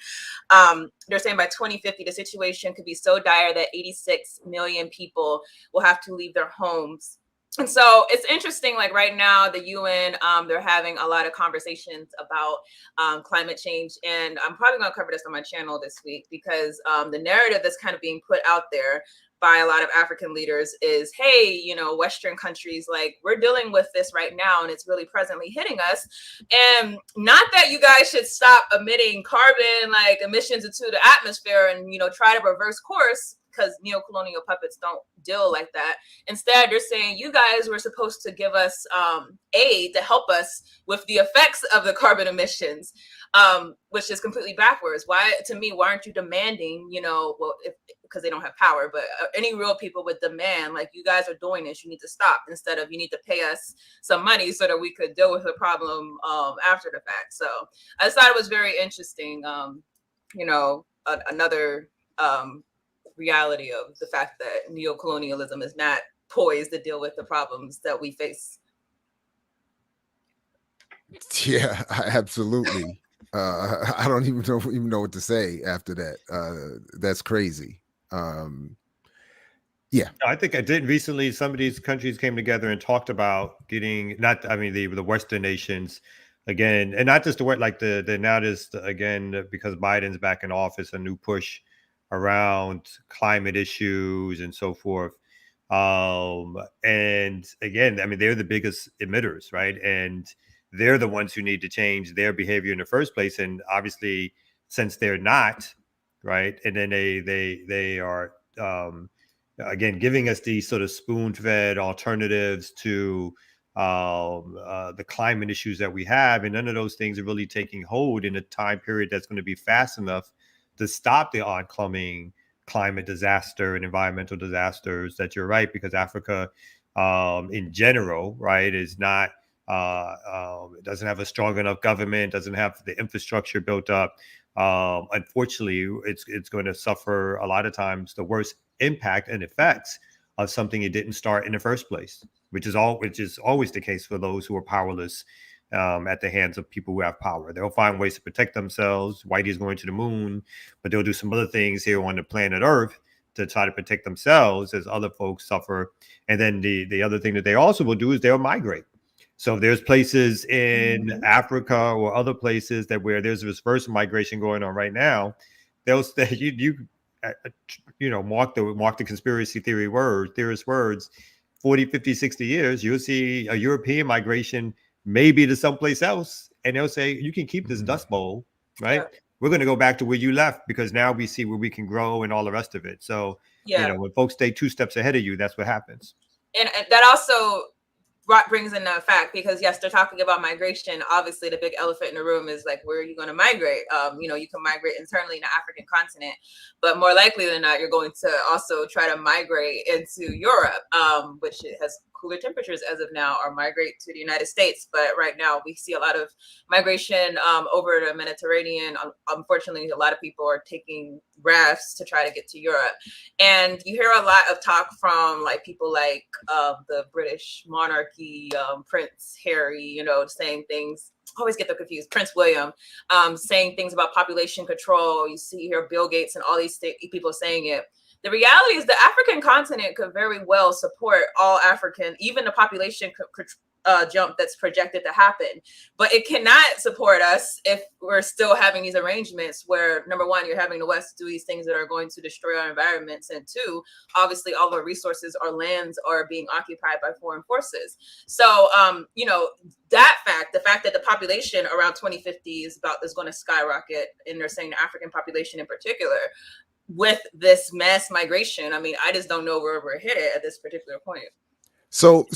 They're saying by 2050, the situation could be so dire that 86 million people will have to leave their homes. And so it's interesting, like right now, the UN, they're having a lot of conversations about climate change. And I'm probably going to cover this on my channel this week, because the narrative that's kind of being put out there by a lot of African leaders is, hey, Western countries, like, we're dealing with this right now, and it's really presently hitting us. And not that you guys should stop emitting carbon, like emissions into the atmosphere, and, try to reverse course, because neocolonial puppets don't deal like that. Instead, they're saying you guys were supposed to give us aid to help us with the effects of the carbon emissions, which is completely backwards. Why aren't you demanding, because they don't have power, but any real people would demand, like, you guys are doing this, you need to stop, instead of you need to pay us some money so that we could deal with the problem after the fact. So I just thought it was very interesting, another reality of the fact that neocolonialism is not poised to deal with the problems that we face. Yeah, absolutely. I don't even know what to say after that. That's crazy. Yeah. I think I did recently. Some of these countries came together and talked about getting not. I mean, the Western nations again, and not just the like the now just again because Biden's back in office, a new push around climate issues and so forth. And again, I mean, they're the biggest emitters, right? And they're the ones who need to change their behavior in the first place. And obviously, since they're not, right, and then they are. Again, giving us these sort of spoon-fed alternatives to the climate issues that we have, and none of those things are really taking hold in a time period that's going to be fast enough to stop the oncoming climate disaster and environmental disasters. That you're right, because Africa, in general, right, is not. It doesn't have a strong enough government, doesn't have the infrastructure built up. Unfortunately, it's going to suffer a lot of times the worst impact and effects of something it didn't start in the first place, which is always the case for those who are powerless at the hands of people who have power. They'll find ways to protect themselves. Whitey's going to the moon, but they'll do some other things here on the planet Earth to try to protect themselves as other folks suffer. And then the other thing that they also will do is they'll migrate. So if there's places in Africa or other places that where there's reverse migration going on right now, they'll say mark the conspiracy theorist words, 40, 50, 60 years, you'll see a European migration maybe to someplace else. And they'll say, you can keep this dust bowl, right? Yeah. We're going to go back to where you left because now we see where we can grow and all the rest of it. So, when folks stay 2 steps ahead of you, that's what happens. And that also brings in the fact, because yes, they're talking about migration. Obviously, the big elephant in the room is like, where are you going to migrate? You can migrate internally in the African continent, but more likely than not, you're going to also try to migrate into Europe, which has cooler temperatures as of now, or migrate to the United States. But right now we see a lot of migration over the Mediterranean. Unfortunately, a lot of people are taking rafts to try to get to Europe. And you hear a lot of talk from like people like the British monarchy, Prince Harry, saying things. I always get them confused. Prince William saying things about population control. You see here Bill Gates and all these people saying it. The reality is the African continent could very well support all African, even the population jump that's projected to happen. But it cannot support us if we're still having these arrangements where, number one, you're having the West do these things that are going to destroy our environments. And two, obviously, all our resources, our lands are being occupied by foreign forces. So, the fact that the population around 2050 is going to skyrocket, and they're saying the African population in particular, with this mass migration, I mean, I just don't know where we're headed at this particular point. So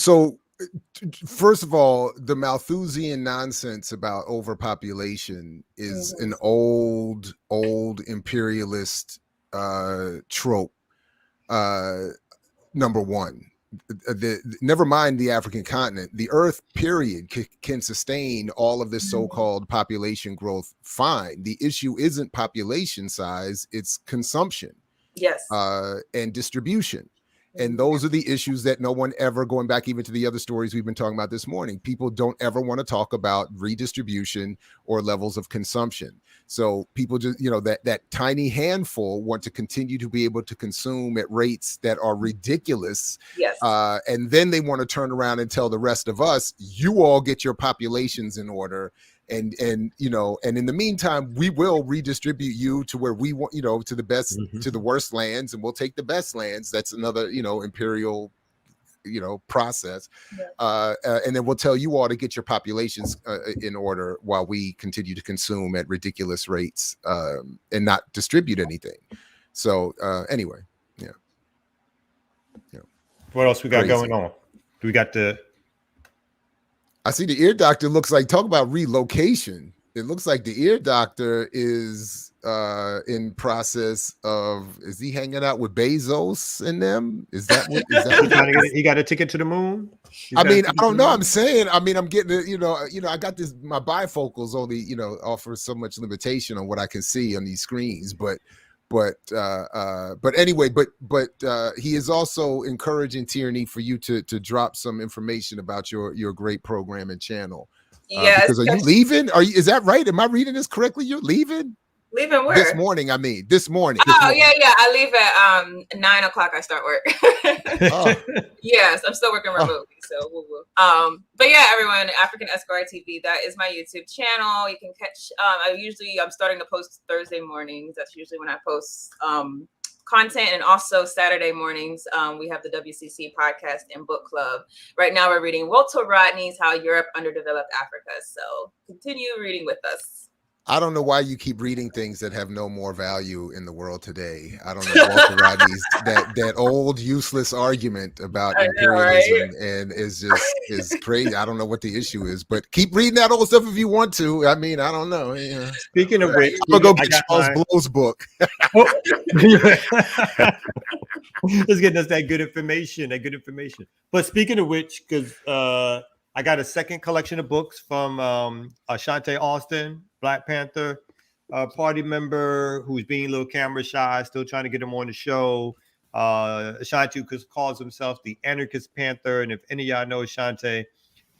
first of all, the Malthusian nonsense about overpopulation is an old imperialist trope. Number one, never mind the African continent, the Earth period can sustain all of this so-called population growth fine. The issue isn't population size, it's consumption. Yes. And distribution. And those are the issues that no one ever, going back even to the other stories we've been talking about this morning, people don't ever want to talk about redistribution or levels of consumption. So people just, that tiny handful want to continue to be able to consume at rates that are ridiculous. Yes. And then they want to turn around and tell the rest of us, you all get your populations in order. And in the meantime, we will redistribute you to where we want, to the best, to the worst lands, and we'll take the best lands. That's another, imperial, process. Yeah. And then we'll tell you all to get your populations in order while we continue to consume at ridiculous rates and not distribute anything. So anyway, yeah. What else we got going on? We got I see the ear doctor looks like, talk about relocation. It looks like the ear doctor is in process of, is he hanging out with Bezos and them? Is that what he got a ticket to the moon? I don't know. I'm saying, I'm getting it, I got my bifocals only, offer so much limitation on what I can see on these screens, but anyway, he is also encouraging Tierney for you to drop some information about your great program and channel Yes. Because are you leaving? Is that right? Am I reading this correctly? You're leaving? Leaving where? This morning, I mean. This morning. Oh, yeah. I leave at 9 o'clock. I start work. Oh. Yes, I'm still working remotely. So, woo-woo. But yeah, everyone, African Esquire TV, that is my YouTube channel. You can catch, I'm starting to post Thursday mornings. That's usually when I post content. And also Saturday mornings, we have the WCC podcast and book club. Right now we're reading Walter Rodney's How Europe Underdeveloped Africa. So continue reading with us. I don't know why you keep reading things that have no more value in the world today. I don't know. Walter Rodney's that old useless argument about imperialism and is crazy. I don't know what the issue is, but keep reading that old stuff if you want to. I mean, I don't know. Yeah. Speaking of which, I'm gonna go get Charles Blow's book. Just getting us that good information. But speaking of which, because I got a second collection of books from Ashante Austin, Black Panther party member who's being a little camera shy, still trying to get him on the show. Ashante calls himself the Anarchist Panther. And if any of y'all know Ashante,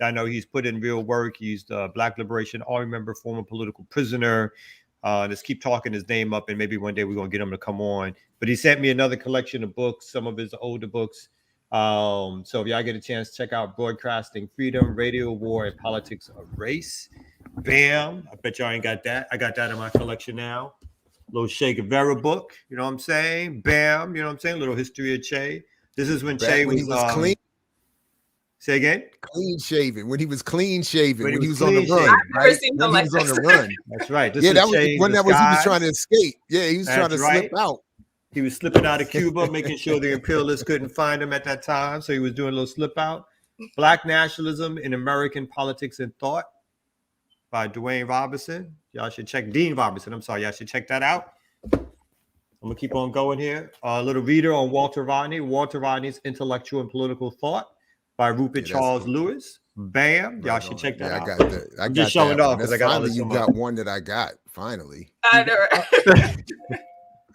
I know he's put in real work. He's the Black Liberation Army member, former political prisoner. Let's keep talking his name up, and maybe one day we're going to get him to come on. But he sent me another collection of books, some of his older books. So if y'all get a chance, check out Broadcasting Freedom, Radio War, and Politics of Race. Bam. I bet y'all ain't got that. I got that in my collection now. Little Che Guevara book. You know what I'm saying? Bam. You know what I'm saying? Little history of Che. This is when Che was clean. Say again? Clean shaven. When he was clean shaven. When he was on the run. run. Right? When he was on the run. That's right. That was when he was trying to escape. Yeah, he was trying to slip out. He was slipping out of Cuba, making sure the imperialists couldn't find him at that time. So he was doing a little slip out. Black Nationalism in American Politics and Thought by Dwayne Robinson. Y'all should check Dean Robinson. I'm sorry. Y'all should check that out. I'm going to keep on going here. A little reader on Walter Rodney. Walter Rodney's Intellectual and Political Thought by Rupert Charles Lewis. Bam. Y'all should check that out. I got that. I'm just showing off because I got all this. You got one that I got. Finally. I know.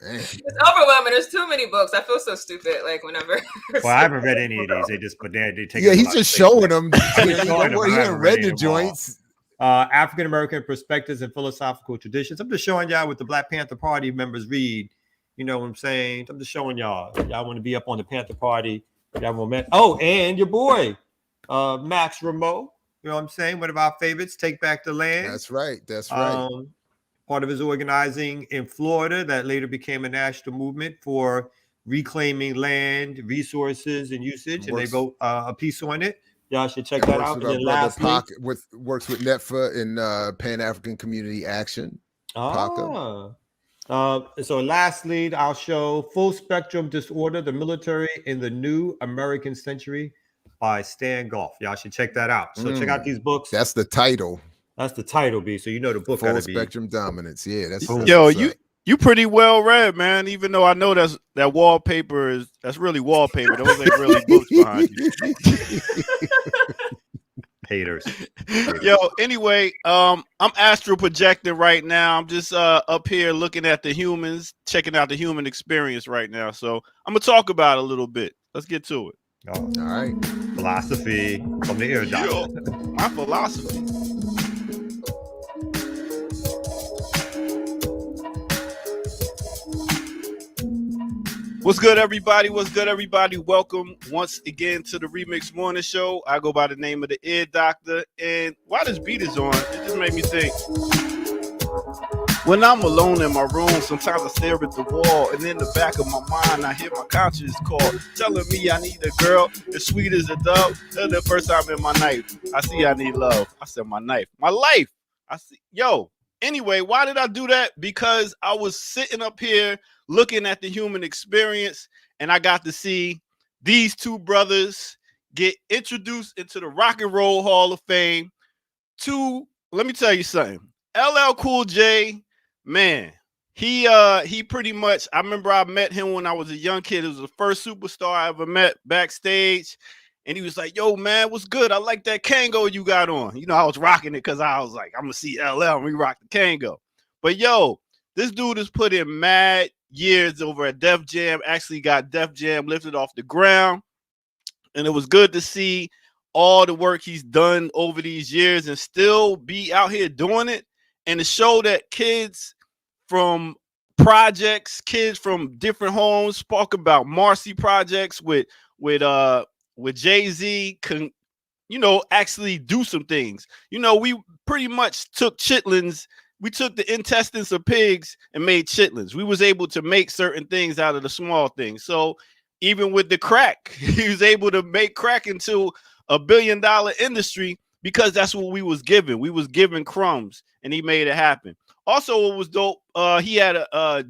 It's overwhelming. There's too many books. I feel so stupid. Like whenever. Well, I haven't read any of these. They just put there. They take. Yeah, he's just showing them. He hasn't read the joints. African American Perspectives and Philosophical Traditions. I'm just showing y'all what the Black Panther Party members read. You know what I'm saying? I'm just showing y'all. Y'all want to be up on the Panther Party. Y'all moment. Oh, and your boy, Max Ramo. You know what I'm saying? One of our favorites. Take Back the Land. That's right. That's right. Part of his organizing in Florida that later became a national movement for reclaiming land, resources, and usage. And they wrote a piece on it. Y'all should check that out. And lastly, works with NETFA in Pan-African Community Action. So lastly, I'll show Full Spectrum Disorder, the Military in the New American Century by Stan Goff. Y'all should check that out. So check out these books. That's the title. That's the title, B. So you know the book. Full Spectrum Dominance. Yeah, that's you pretty well read, man. Even though I know that wallpaper that's really wallpaper. Those ain't really books behind you. Haters. Yo, anyway, I'm astral projecting right now. I'm just up here looking at the humans, checking out the human experience right now. So I'm gonna talk about it a little bit. Let's get to it. All right. Philosophy from the ear doctor. My philosophy. What's good, everybody? What's good, everybody? Welcome once again to the Remix Morning Show. I go by the name of the Ear Doctor. And while this beat is on, it just made me think. When I'm alone in my room, sometimes I stare at the wall, and in the back of my mind, I hear my conscience call, telling me I need a girl as sweet as a dove. The first time in my life, I see I need love. I said, my life. I see, yo. Anyway, why did I do that? Because I was sitting up here looking at the human experience, and I got to see these two brothers get introduced into the Rock and Roll Hall of Fame. Let me tell you something. LL Cool J, man, he pretty much, I remember I met him when I was a young kid. It was the first superstar I ever met backstage. And he was like, yo, man, what's good? I like that Kango you got on. You know, I was rocking it because I was like, I'm going to see LL and we rock the Kango. But, yo, this dude has put in mad years over at Def Jam, actually got Def Jam lifted off the ground. And it was good to see all the work he's done over these years and still be out here doing it, and to show that kids from projects, kids from different homes, spoke about Marcy projects with Jay-Z can, actually do some things. We pretty much took chitlins. We took the intestines of pigs and made chitlins. We was able to make certain things out of the small things. So even with the crack, he was able to make crack into $1 billion industry because that's what we was given. We was given crumbs, and he made it happen. Also, what was dope, he had LL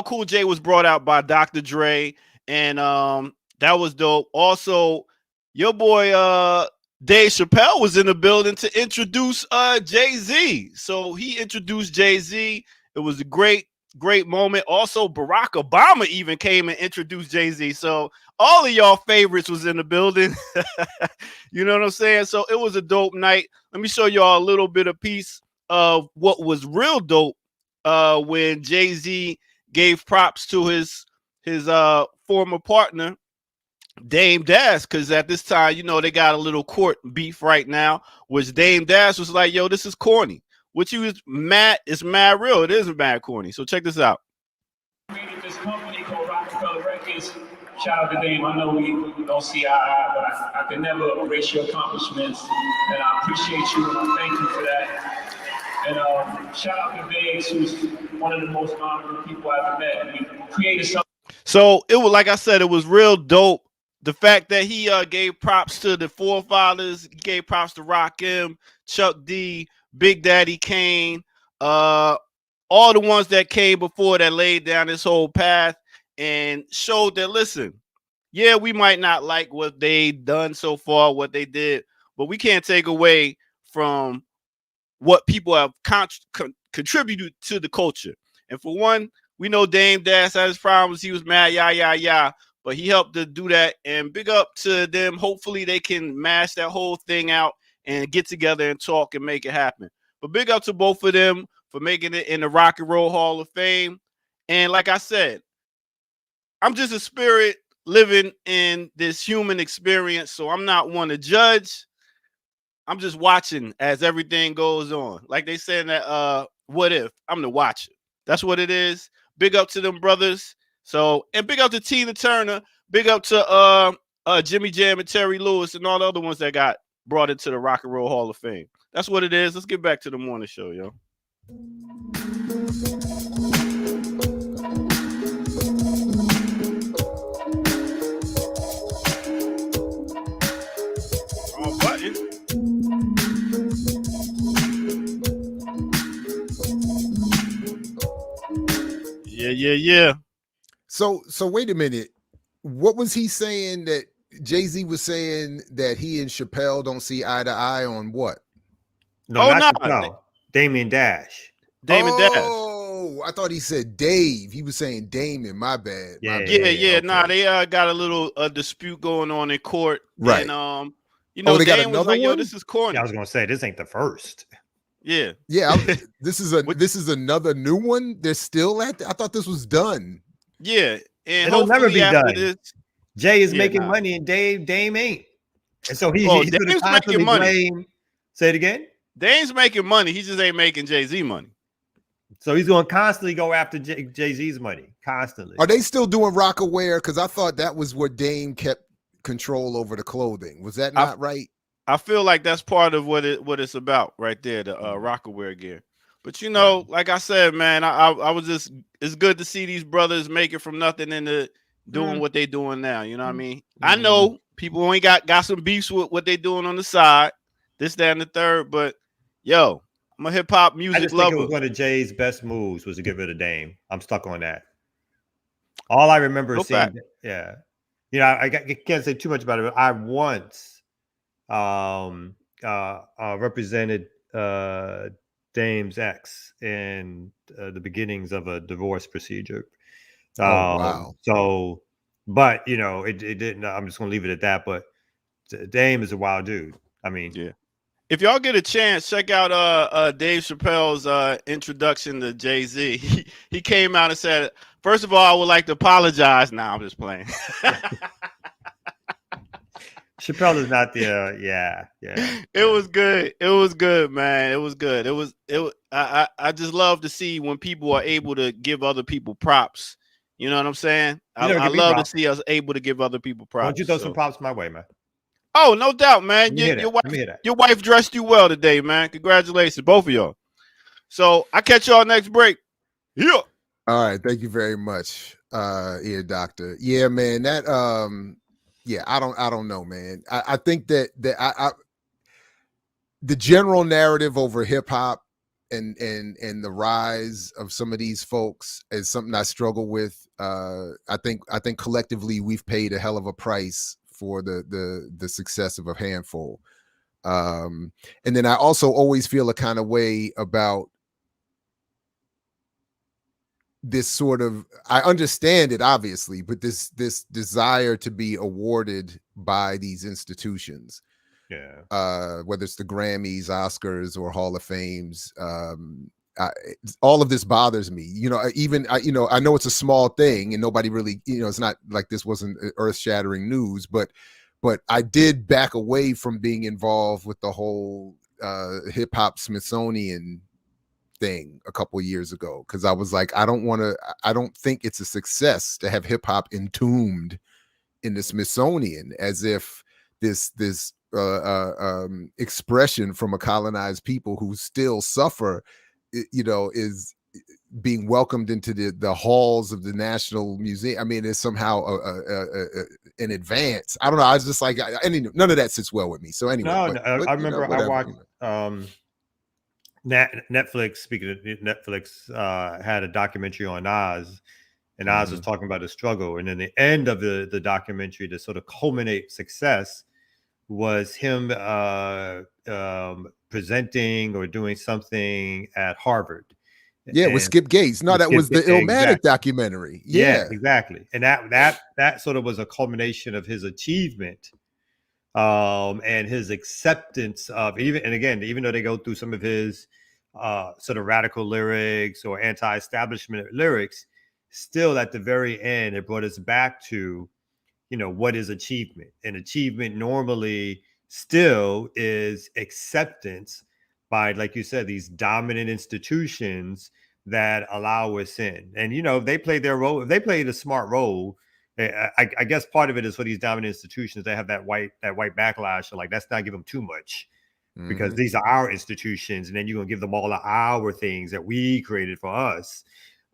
Cool J was brought out by Dr. Dre, and that was dope. Also, your boy Dave Chappelle was in the building to introduce Jay-Z. So he introduced Jay-Z. It was a great moment. Also, Barack Obama even came and introduced Jay-Z. So all of y'all favorites was in the building. You know what I'm saying? So it was a dope night. Let me show y'all a little bit of piece of what was real dope when Jay-Z gave props to his former partner, Dame Dash, because at this time, they got a little court beef right now, which Dame Dash was like, yo, this is corny. Which he was mad, it's mad real. It is mad corny. So check this out. Created this company called Rockefeller Records. Shout out to Dame. I know we don't see eye to eye, but I can never erase your accomplishments, and I appreciate you, and I thank you for that. And shout out to Biggs, who's one of the most honorable people I've ever met. We created something. So it was, like I said, it was real dope. The fact that he gave props to the forefathers, he gave props to Rakim, Chuck D, Big Daddy Kane, all the ones that came before that laid down this whole path and showed that, listen, yeah, we might not like what they done so far, what they did, but we can't take away from what people have contributed to the culture. And for one, we know Dame Dash had his problems. He was mad, but he helped to do that. And big up to them. Hopefully they can mash that whole thing out and get together and talk and make it happen. But big up to both of them for making it in the Rock and Roll Hall of Fame. And like I said, I'm just a spirit living in this human experience, so I'm not one to judge. I'm just watching as everything goes on. Like they said in that What If, I'm the watcher. That's what it is. Big up to them brothers. So, and big up to Tina Turner. Big up to Jimmy Jam and Terry Lewis and all the other ones that got brought into the Rock and Roll Hall of Fame. That's what it is. Let's get back to the morning show, yo. Wrong button. Yeah. So wait a minute. What was he saying that Jay-Z was saying that he and Chappelle don't see eye to eye on what? No, no. Damien Dash. Damon Dash. Oh, I thought he said Dave. He was saying Damon. My bad. Yeah. Okay. Nah, they got a little dispute going on in court. Right. And they Dame got was another like, yo, one? this is corny. Yeah, I was gonna say this ain't the first. Yeah. This is another new one. They're still at. I thought this was done. Yeah, and it'll never be done. This, Jay is making money, and Dame ain't. And so he's going to constantly blame. Say it again. Dame's making money. He just ain't making Jay-Z money. So he's going to constantly go after Jay-Z's money. Constantly. Are they still doing Rockaware? Because I thought that was where Dame kept control over the clothing. Was that not right? I feel like that's part of what it's about right there, the Rockaware gear. But like I said, man, I was just, it's good to see these brothers make it from nothing into doing what they doing now. You know what I mean? I know people only got some beefs with what they doing on the side, this, that, and the third. But yo, I'm a hip hop music I just lover. think it was one of Jay's best moves was to get rid of Dame. I'm stuck on that. All I remember is seeing, I can't say too much about it. But I once represented Dame's ex in the beginnings of a divorce procedure. Wow. So, but it didn't. I'm just gonna leave it at that. But Dame is a wild dude. I mean, yeah. If y'all get a chance, check out Dave Chappelle's introduction to Jay-Z. He came out and said, "First of all, I would like to apologize." Now I'm just playing. Chappelle is not the yeah. It was good. It was good, man. It was good. I just love to see when people are able to give other people props. You know what I'm saying? You never I give me love to props. see us able to give other people Why don't you props. throw some So, props my way, man? oh, no doubt, Let man. me hear that. Let me hear that. Your wife dressed you well today, man. Congratulations, both of y'all. So I catch y'all next break. Yeah. All right, thank you very much, ear doctor. Yeah, man, that yeah, I don't know, man. I think that the general narrative over hip hop and the rise of some of these folks is something I struggle with. I think collectively we've paid a hell of a price for the success of a handful. And then I also always feel a kind of way about this sort of, I understand it obviously, but this desire to be awarded by these institutions, whether it's the Grammys, Oscars, or Hall of Fames, all of this bothers me. You know, I know it's a small thing and nobody really, it's not like this wasn't earth-shattering news, but I did back away from being involved with the whole hip hop Smithsonian thing a couple of years ago, because I was like, I don't think it's a success to have hip hop entombed in the Smithsonian as if this expression from a colonized people who still suffer, is being welcomed into the halls of the National Museum. I mean, it's somehow an advance. I don't know. I was just like, none of that sits well with me. So anyway, I remember I watched Netflix. Speaking of Netflix, had a documentary on Nas, and Nas was talking about the struggle. And then the end of the documentary, to sort of culminate success, was him presenting or doing something at Harvard. Yeah, with Skip Gates. No, that was the Illmatic documentary. Yeah, exactly. And that sort of was a culmination of his achievement. And his acceptance of even though they go through some of his sort of radical lyrics or anti-establishment lyrics, still at the very end, it brought us back to, what is achievement? And achievement normally still is acceptance by, like you said, these dominant institutions that allow us in. And, they played their role. If they played a smart role, I guess part of it is for these dominant institutions, they have that white backlash. So like, let's not give them too much because these are our institutions. And then you're going to give them all of our things that we created for us.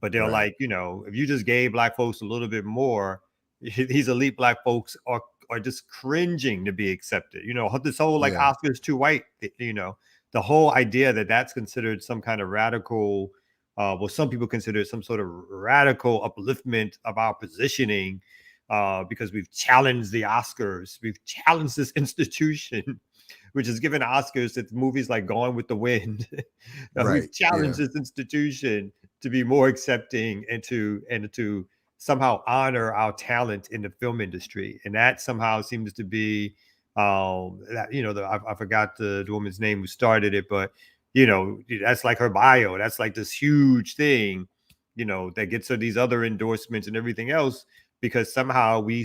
But they're like, if you just gave Black folks a little bit more, these elite Black folks are just cringing to be accepted. This whole like Oscars too white, the whole idea that that's considered some kind of radical, well, some people consider it some sort of radical upliftment of our positioning, because we've challenged the Oscars. We've challenged this institution, which has given Oscars to movies like Gone with the Wind. We've challenged this institution to be more accepting and to somehow honor our talent in the film industry. And that somehow seems to be, I forgot the woman's name who started it, but that's like her bio. That's like this huge thing, that gets her these other endorsements and everything else, because somehow we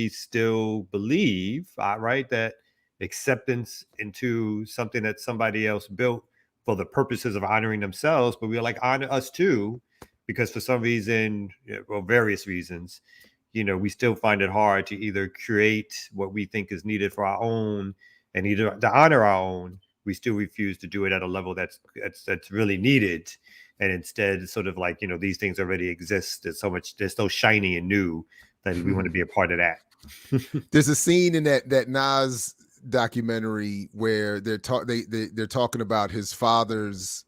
still believe, right, that acceptance into something that somebody else built for the purposes of honoring themselves, but we are like, honor us too, because for some reason, well, various reasons, we still find it hard to either create what we think is needed for our own, and either to honor our own, we still refuse to do it at a level that's really needed. And instead, it's sort of like, these things already exist. They're so shiny and new that we want to be a part of that. There's a scene in that Nas documentary where they're talking about his father's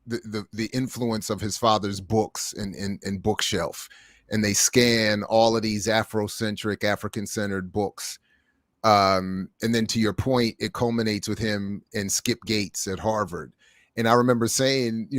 the influence of his father's books and bookshelf, and they scan all of these Afrocentric, African-centered books. And then to your point, it culminates with him and Skip Gates at Harvard. And I remember saying,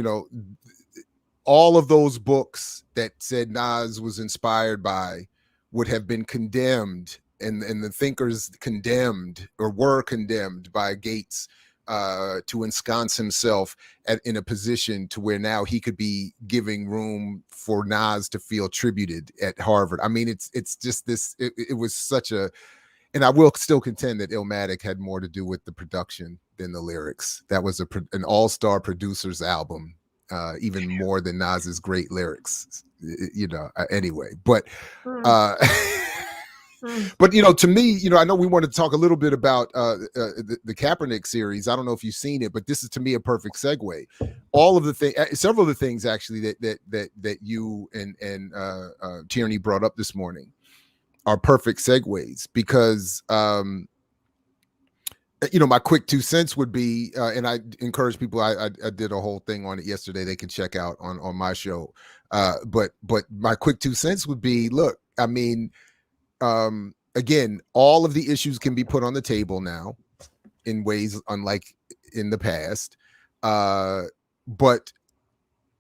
all of those books that said Nas was inspired by would have been condemned, and the thinkers condemned or were condemned by Gates to ensconce himself in a position to where now he could be giving room for Nas to feel tributed at Harvard. I mean, it's just this. It was such a. and I will still contend that Illmatic had more to do with the production than the lyrics. That was an all-star producer's album, even more than Nas's great lyrics, anyway. But but to me, I know we wanted to talk a little bit about the Kaepernick series. I don't know if you've seen it, but this is to me a perfect segue. All of the things, several of the things actually that you and Tierney brought up this morning are perfect segues, because my quick 2 cents would be, and I encourage people, I did a whole thing on it yesterday, they can check out on my show, but my quick 2 cents would be, look, I mean, again, all of the issues can be put on the table now in ways unlike in the past, but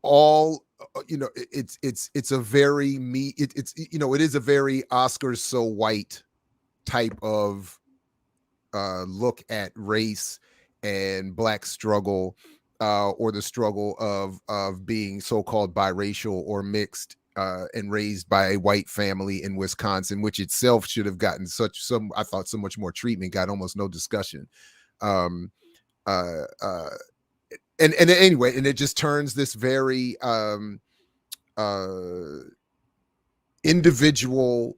all, it's a very it is a very Oscars so white type of look at race and Black struggle, or the struggle of being so-called biracial or mixed, and raised by a white family in Wisconsin, which itself should have gotten so much more treatment, got almost no discussion. And anyway, and it just turns this very individual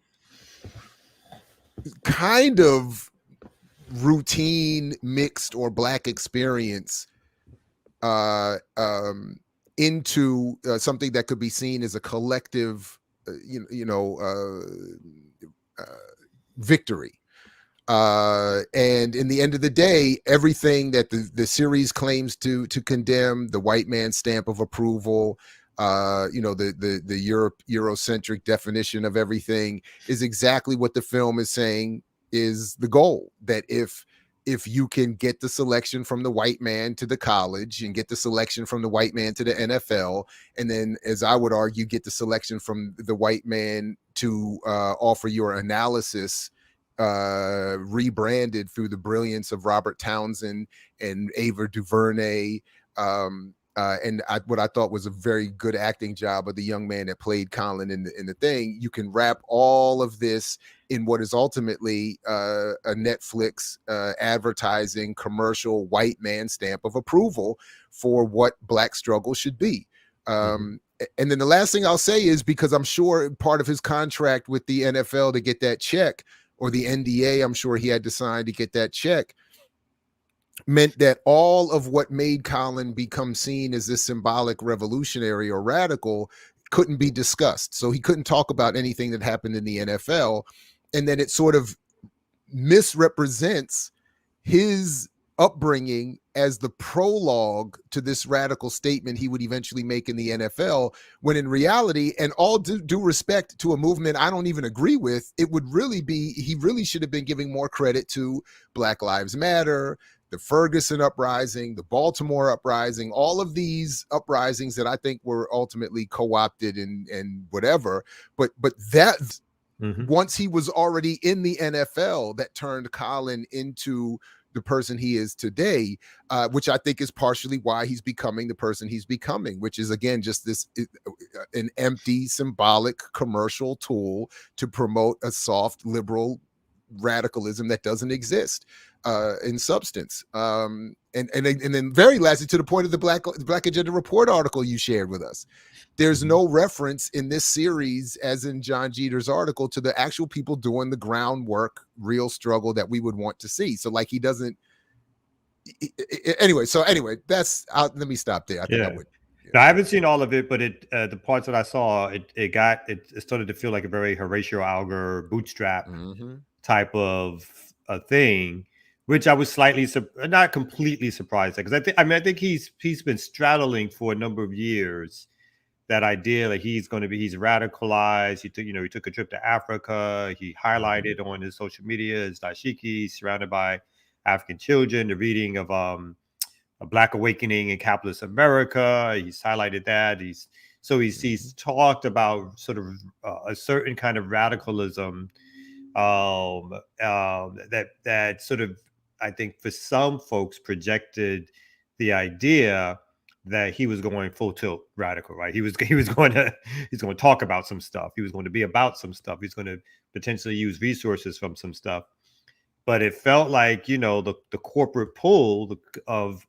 kind of routine mixed or Black experience into something that could be seen as a collective victory, and in the end of the day, everything that the series claims to condemn, the white man's stamp of approval, the Eurocentric definition of everything, is exactly what the film is saying is the goal. That if you can get the selection from the white man to the college, and get the selection from the white man to the NFL, and then, as I would argue, get the selection from the white man to offer your analysis, rebranded through the brilliance of Robert Townsend and Ava DuVernay, and what I thought was a very good acting job of the young man that played Colin in the thing. You can wrap all of this in what is ultimately a Netflix advertising commercial white man stamp of approval for what Black struggle should be. And then the last thing I'll say is, because I'm sure part of his contract with the NFL to get that check, or the NDA I'm sure he had to sign to get that check, meant that all of what made Colin become seen as this symbolic revolutionary or radical couldn't be discussed. So he couldn't talk about anything that happened in the NFL. And then it sort of misrepresents his upbringing as the prologue to this radical statement he would eventually make in the NFL, when in reality, and all due respect to a movement I don't even agree with, it would really be, he really should have been giving more credit to Black Lives Matter, the Ferguson uprising, the Baltimore uprising, all of these uprisings that I think were ultimately co-opted and whatever. But that once he was already in the NFL, that turned Colin into the person he is today, which I think is partially why he's becoming the person he's becoming, which is, again, just an empty symbolic commercial tool to promote a soft liberal radicalism that doesn't exist in substance. And then very lastly, to the point of the Black Agenda Report article you shared with us, there's no reference in this series, as in John Jeter's article, to the actual people doing the groundwork, real struggle that we would want to see. So like, he doesn't anyway. That's out. Let me stop there. I think I would. I haven't seen all of it, but the parts that I saw, it started to feel like a very Horatio Alger bootstrap type of a thing, which I was slightly not completely surprised at, because I think he's been straddling for a number of years that idea that he's radicalized. He took a trip to Africa. He highlighted on his social media his dashiki, surrounded by African children, the reading of A Black Awakening in Capitalist America. He's highlighted that. He's talked about sort of a certain kind of radicalism that sort of, I think, for some folks projected the idea that he was going full tilt radical, right? He's going to talk about some stuff. He was going to be about some stuff. He's going to potentially use resources from some stuff. but it felt like, the corporate pull of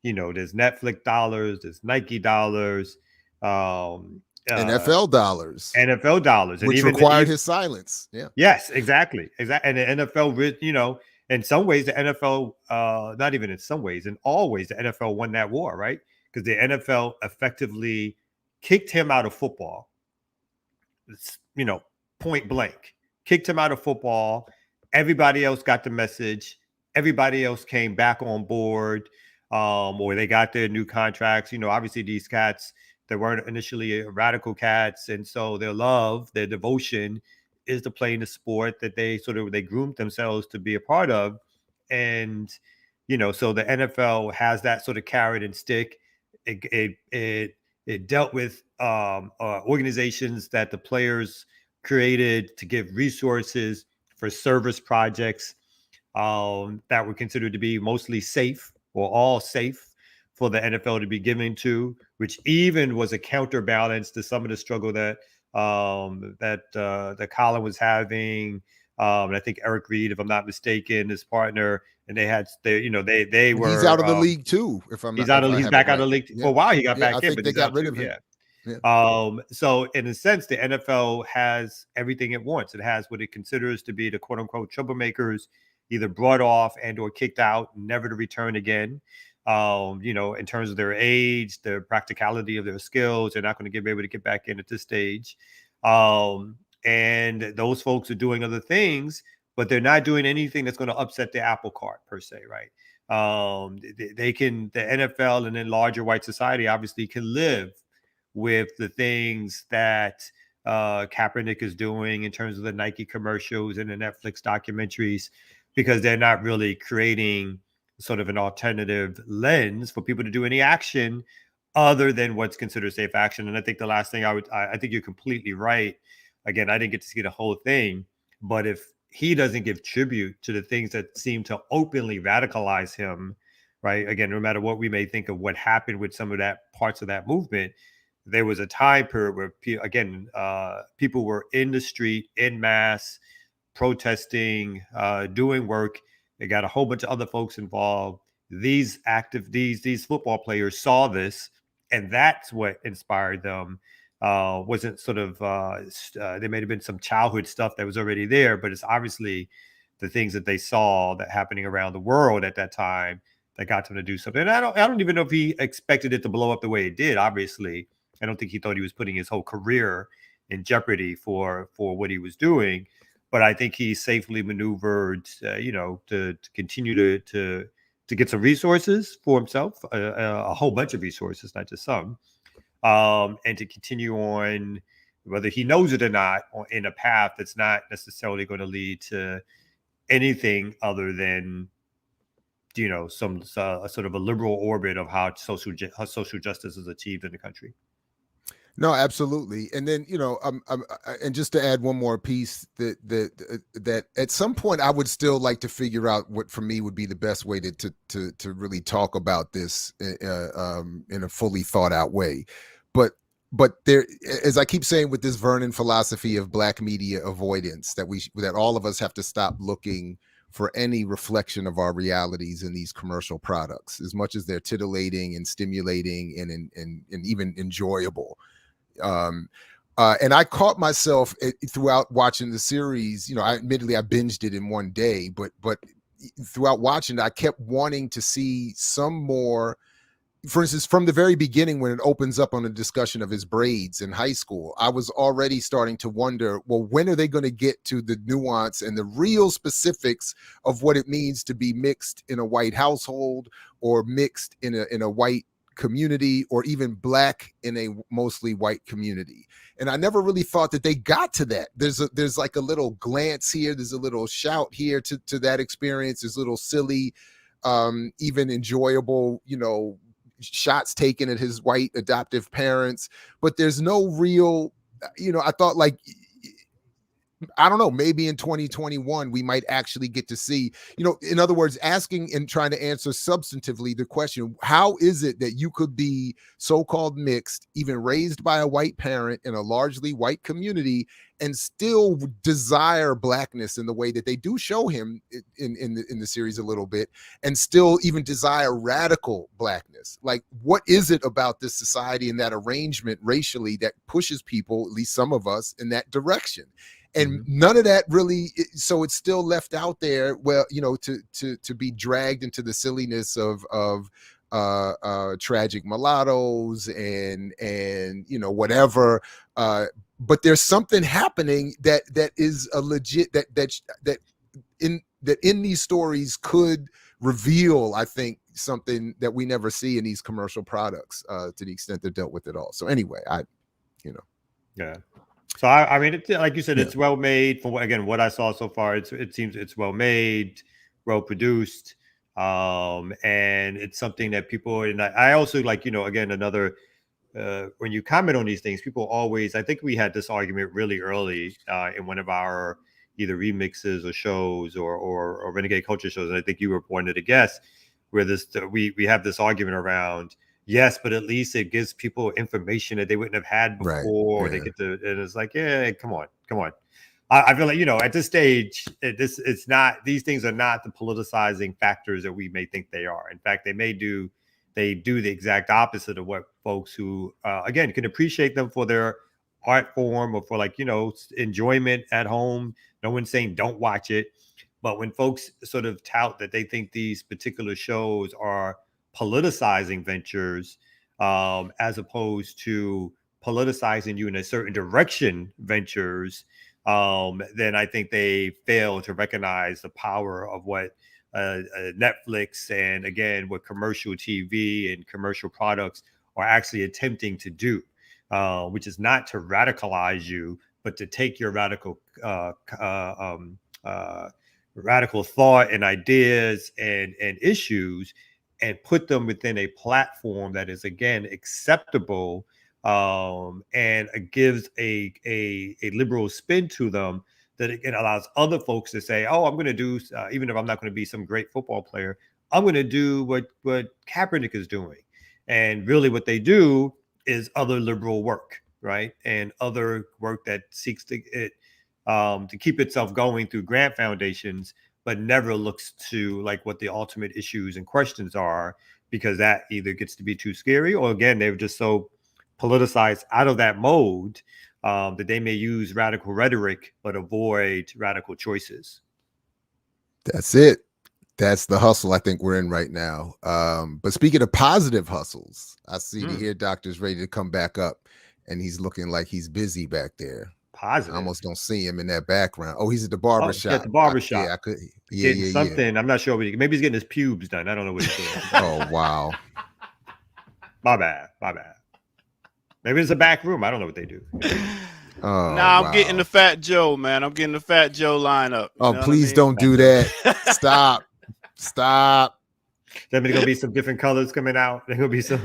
there's Netflix dollars, there's Nike dollars, NFL dollars, NFL dollars, and which even required his silence. Yeah. Yes, exactly. And the NFL, in some ways, the NFL, not even in some ways, in all ways, the NFL won that war, right? Because the NFL effectively kicked him out of football. Point blank, kicked him out of football. Everybody else got the message. Everybody else came back on board, or they got their new contracts. Obviously these cats that weren't initially radical cats, and so their devotion is to playing the sport that they groomed themselves to be a part of. And so the NFL has that sort of carrot and stick. It dealt with organizations that the players created to give resources for service projects that were considered to be mostly safe, or all safe, for the NFL to be giving to, which even was a counterbalance to some of the struggle that Colin was having. And I think Eric Reed, if I'm not mistaken, his partner, and they were. He's out of the league too. If I'm not, he's back out of the league for a while. He got back I in, think but they he's got out rid too. of him. Yeah. So in a sense, the NFL has everything it wants. It has what it considers to be the quote unquote troublemakers, either brought off and or kicked out, never to return again. In terms of their age, the practicality of their skills, they're not going to be able to get back in at this stage. And those folks are doing other things, but they're not doing anything that's going to upset the apple cart per se, right? The NFL and then larger white society obviously can live with the things that Kaepernick is doing in terms of the Nike commercials and the Netflix documentaries, because they're not really creating sort of an alternative lens for people to do any action other than what's considered safe action. And I think the last thing I think you're completely right. Again, I didn't get to see the whole thing, but if he doesn't give tribute to the things that seem to openly radicalize him, right? Again, no matter what we may think of what happened with some of that parts of that movement, there was a time period where, people were in the street, en masse, protesting, doing work. They got a whole bunch of other folks involved. These football players saw this, and that's what inspired them. Wasn't sort of there may have been some childhood stuff that was already there, but it's obviously the things that they saw that happening around the world at that time that got them to do something. And I don't even know if he expected it to blow up the way it did. Obviously, I don't think he thought he was putting his whole career in jeopardy for what he was doing. But I think he safely maneuvered, to continue to get some resources for himself, a whole bunch of resources, not just some, and to continue on, whether he knows it or not, in a path that's not necessarily going to lead to anything other than, some sort of a liberal orbit of how social justice is achieved in the country. No, absolutely. And then, and just to add one more piece, that at some point I would still like to figure out what for me would be the best way to really talk about this in a fully thought out way. But there, as I keep saying, with this Vernon philosophy of Black media avoidance, that all of us have to stop looking for any reflection of our realities in these commercial products, as much as they're titillating and stimulating and even enjoyable. And I caught myself throughout watching the series. Admittedly I binged it in one day, but throughout watching it, I kept wanting to see some more. For instance, from the very beginning, when it opens up on a discussion of his braids in high school, I was already starting to wonder, well, when are they going to get to the nuance and the real specifics of what it means to be mixed in a white household, or mixed in a white community, or even Black in a mostly white community. And I never really thought that they got to that. There's like a little glance here, there's a little shout here to that experience. There's little silly, even enjoyable, shots taken at his white adoptive parents, but there's no real, I thought, like, I don't know, maybe in 2021 we might actually get to see, in other words, asking and trying to answer substantively the question, how is it that you could be so-called mixed, even raised by a white parent in a largely white community, and still desire blackness in the way that they do show him in the series a little bit, and still even desire radical blackness? Like, what is it about this society and that arrangement racially that pushes people, at least some of us, in that direction? And none of that really, so it's still left out there, well, to be dragged into the silliness of tragic mulattoes and whatever, but there's something happening that is a legit, that in these stories could reveal, I think, something that we never see in these commercial products, to the extent they're dealt with at all. So anyway, yeah. So I mean, like you said, it's well made. For what I saw so far, it seems it's well made, well produced, and it's something that people. And I also like, again, another. When you comment on these things, people always. I think we had this argument really early in one of our either remixes or shows or Renegade Culture shows, and I think you were one of the guests where we have this argument around. Yes, but at least it gives people information that they wouldn't have had before. Right, yeah. Or they get to, and it's like, yeah, come on. I feel like, at this stage, it's not, these things are not the politicizing factors that we may think they are. In fact, they do the exact opposite of what folks who, again, can appreciate them for their art form or for enjoyment at home. No one's saying don't watch it. But when folks sort of tout that they think these particular shows are politicizing ventures, as opposed to politicizing you in a certain direction ventures, then I think they fail to recognize the power of what Netflix and, again, what commercial TV and commercial products are actually attempting to do, which is not to radicalize you, but to take your radical thought and ideas and issues and put them within a platform that is, again, acceptable, and gives a liberal spin to them that it allows other folks to say, oh, I'm going to do, even if I'm not going to be some great football player, I'm going to do what Kaepernick is doing. And really what they do is other liberal work, right? And other work that seeks to keep itself going through grant foundations, but never looks to like what the ultimate issues and questions are, because that either gets to be too scary, or again, they're just so politicized out of that mode that they may use radical rhetoric, but avoid radical choices. That's it. That's the hustle I think we're in right now. But speaking of positive hustles, I see the Ear Doctor's ready to come back up, and he's looking like he's busy back there. Positive. I almost don't see him in that background. Oh, he's at the barber shop. At the barber shop. Yeah, I could. Getting something. I'm not sure. Maybe he's getting his pubes done. I don't know what he's doing. Oh, wow. My bad. Maybe it's a back room. I don't know what they do. Oh, nah, I'm getting the Fat Joe, man. I'm getting the Fat Joe lineup. Oh, please don't do that. Stop. There's going to be some different colors coming out. There's going to be some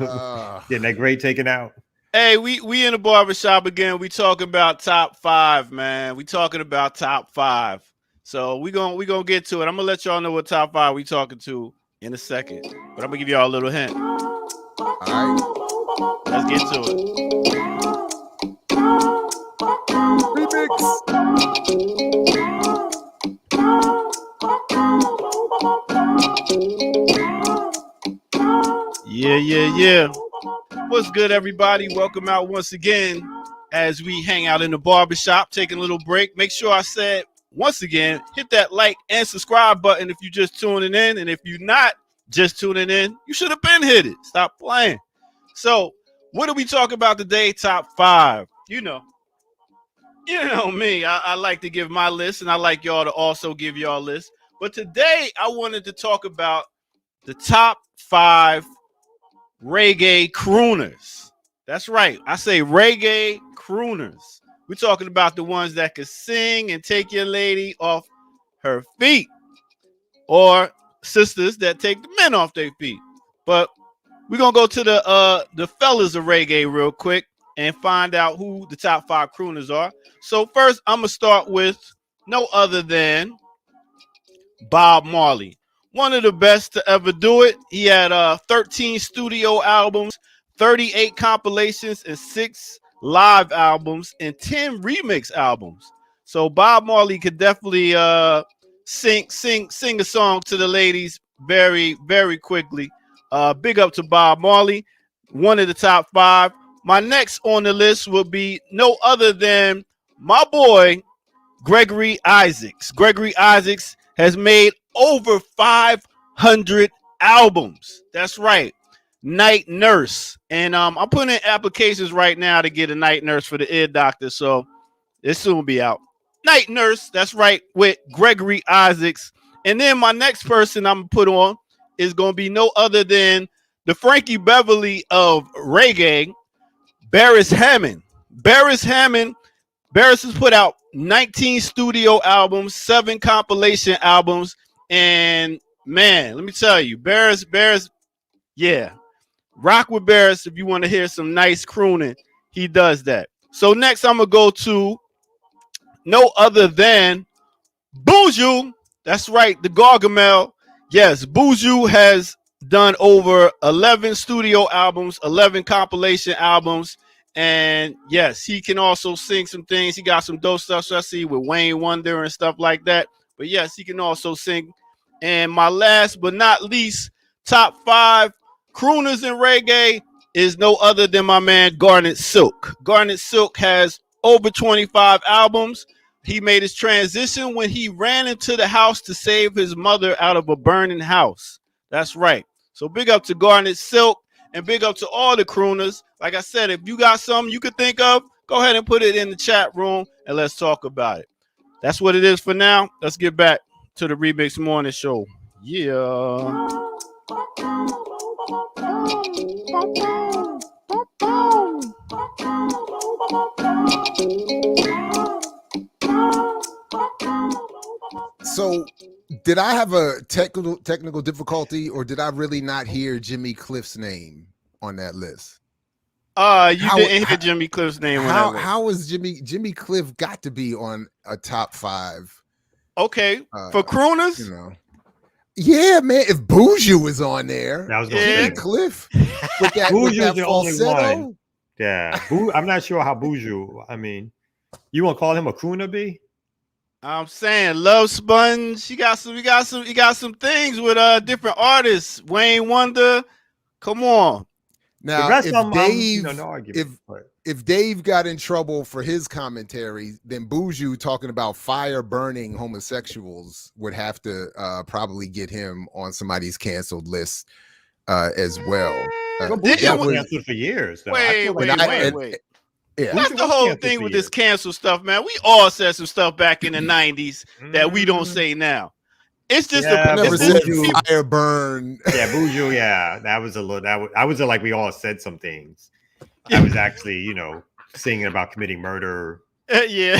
getting that gray taken out. Hey, we in the barbershop again. We talking about top 5, man. We talking about top 5. So we gonna get to it. I'm gonna let y'all know what top 5 we talking to in a second. But I'm gonna give y'all a little hint. All right. Let's get to it. Remix. Yeah. What's good, everybody? Welcome out once again as we hang out in the barbershop, taking a little break. Make sure I said, once again, hit that like and subscribe button if you're just tuning in. And if you're not just tuning in, you should have been hit it. Stop playing. So what are we talking about today? Top 5. You know me. I like to give my list, and I like y'all to also give y'all list. But today I wanted to talk about the top 5 reggae crooners. That's right. I say reggae crooners. We're talking about the ones that could sing and take your lady off her feet, or sisters that take the men off their feet. But we're gonna go to the fellas of reggae real quick. and find out who the top 5 crooners are. So first, I'm gonna start with no other than Bob Marley, one of the best to ever do it. He had 13 studio albums, 38 compilations, and 6 live albums, and 10 remix albums. So Bob Marley could definitely sing a song to the ladies very, very quickly. Big up to Bob Marley, one of the top 5. My next on the list will be no other than my boy Gregory Isaacs. Gregory Isaacs has made over 500 albums. That's right. Night Nurse. And I'm putting in applications right now to get a night nurse for the ear doctor. So it soon be out. Night Nurse. That's right. With Gregory Isaacs. And then my next person I'm going to put on is going to be no other than the Frankie Beverly of reggae, Barris Hammond. Barris has put out 19 studio albums, 7 compilation albums, and man, let me tell you, Barris, yeah, rock with Barris if you want to hear some nice crooning. He does that. So next, I'm gonna go to no other than Buju. That's right, the Gargamel. Yes, Buju has done over 11 studio albums, 11 compilation albums. And yes, he can also sing some things. He got some dope stuff, so I see with Wayne Wonder and stuff like that. But yes, he can also sing. And my last but not least, top 5 crooners in reggae is no other than my man Garnet Silk. Garnet Silk has over 25 albums. He made his transition when he ran into the house to save his mother out of a burning house. That's right. So big up to Garnet Silk. And big up to all the crooners. Like I said, if you got something you could think of, go ahead and put it in the chat room and let's talk about it. That's what it is for now. Let's get back to the Remix Morning Show. Yeah. So did I have a technical difficulty, or did I really not hear Jimmy Cliff's name on that list? You didn't hear Jimmy Cliff's name on that list. How is Jimmy Cliff got to be on a top 5? Okay, for crooners, you know. Yeah, man. If Buju is on there, I was gonna say Cliff with that, Buju's with that the falsetto. only one. Yeah, I'm not sure how Buju. I mean, you want to call him a crooner, B? I'm saying Love Sponge. You got some things with different artists. Wayne Wonder. Come on. Now, if Dave got in trouble for his commentary, then Buju talking about fire burning homosexuals would have to probably get him on somebody's canceled list as well. That was canceled for years. Though. Wait. Yeah. That's the whole thing with this cancel stuff, man. We all said some stuff back in the 90s that we don't say now. It's just fire burn. Yeah, Buju. Yeah, that was a little. I was like we all said some things. I was actually, singing about committing murder. Yeah.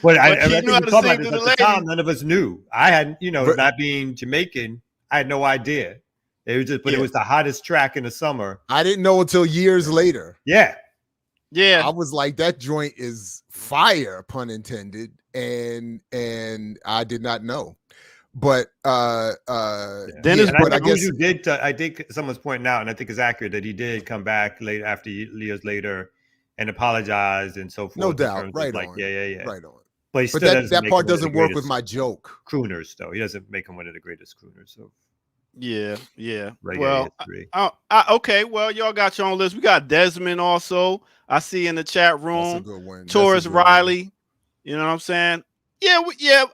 But I think we talked about this at the time. None of us knew. I had, not being Jamaican, I had no idea. It was just, but it was the hottest track in the summer. I didn't know until years later. Yeah. I was like, that joint is fire, pun intended, and I did not know. But I think someone's pointing out, and I think it's accurate that he did come back years later and apologize and so forth. No doubt, right on. Yeah. Right on. But that part doesn't work with my joke. Crooners, though, he doesn't make him one of the greatest crooners. So. Yeah. Well, okay. Well, y'all got your own list. We got Desmond also. I see in the chat room. That's a good one. Taurus Riley. You know what I'm saying? Yeah.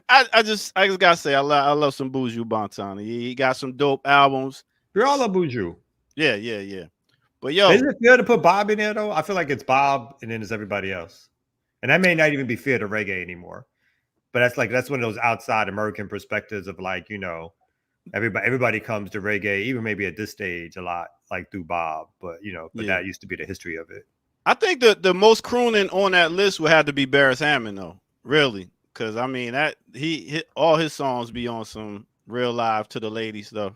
I just gotta say, I love some Buju Banton. He got some dope albums. You're all a Buju. Yeah. But yo, isn't it fair to put Bob in there though? I feel like it's Bob and then there's everybody else, and that may not even be fair to reggae anymore. But that's one of those outside American perspectives of like everybody comes to reggae, even maybe at this stage a lot like through Bob, but that used to be the history of it. I think the most crooning on that list would have to be Barris Hammond though, really, because I mean that he all his songs be on some real live to the ladies stuff.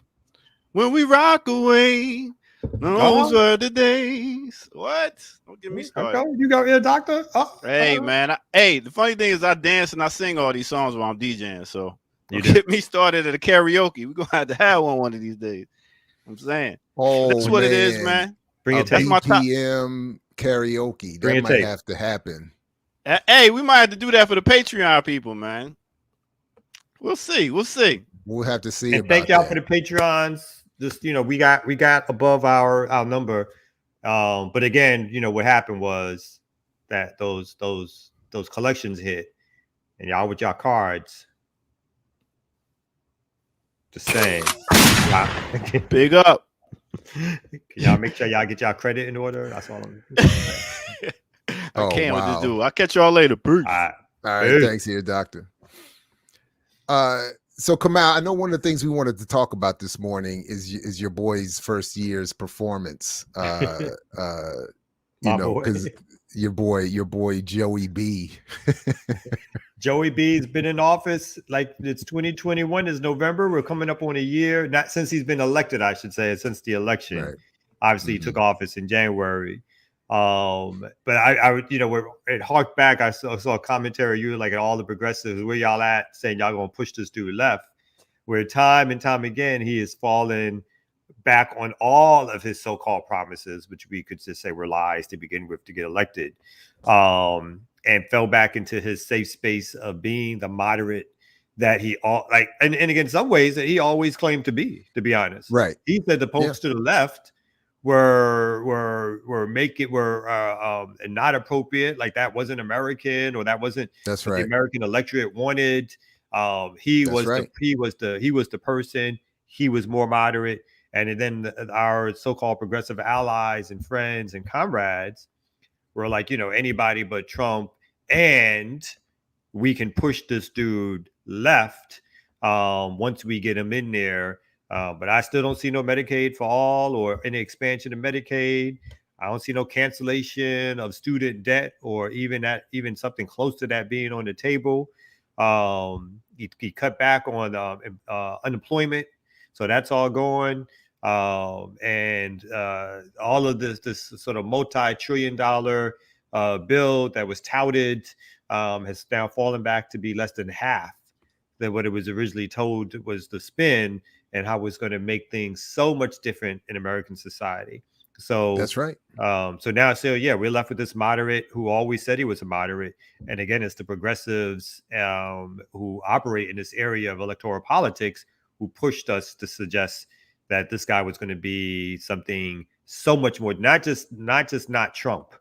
When we rock away, Those were the days. What? Don't get me started. Okay. You got me a doctor? Hey, man. The funny thing is I dance and I sing all these songs while I'm DJing. So You don't get me started at a karaoke. We're going to have one of these days. I'm saying. Oh, That's what it is, man. Bring it That's my top. BPM karaoke. Bring That it might tape. have to happen. Hey, we might have to do that for the Patreon people, man. We'll see. We'll see. We'll have to see. And thank y'all for the Patreons. Just we got above our number. But again, what happened was that those collections hit, and y'all with y'all cards. Just saying. Big up. Can y'all make sure y'all get y'all credit in order? That's all I'm I can't with wow. this dude. I'll catch y'all later. Peace. All right, thanks here, doctor. So Kamal, I know one of the things we wanted to talk about this morning is your boy's first year's performance. Because your boy Joey B. Joey B's been in office like it's 2021 is November. We're coming up on a year, not since he's been elected, I should say, since the election. Right. Obviously, he took office in January. But I it harked back. I saw a commentary. You were like, at all the progressives, where y'all at, saying y'all gonna push this dude left. Where time and time again he has fallen back on all of his so-called promises, which we could just say were lies to begin with to get elected, and fell back into his safe space of being the moderate that he and again, some ways that he always claimed to be honest. Right. He said the folks to the left were not appropriate, like that wasn't American, or that wasn't that's what right. the American electorate wanted. He was the person. He was more moderate, and then our so-called progressive allies and friends and comrades were like, anybody but Trump, and we can push this dude left once we get him in there. But I still don't see no Medicaid for all or any expansion of Medicaid. I don't see no cancellation of student debt or even something close to that being on the table. He cut back on unemployment, so that's all going. And all of this sort of multi-trillion-dollar bill that was touted has now fallen back to be less than half than what it was originally told was the spin, and how it's going to make things so much different in American society. So that's right. So now, we're left with this moderate who always said he was a moderate. And again, it's the progressives who operate in this area of electoral politics who pushed us to suggest that this guy was going to be something so much more, not not Trump,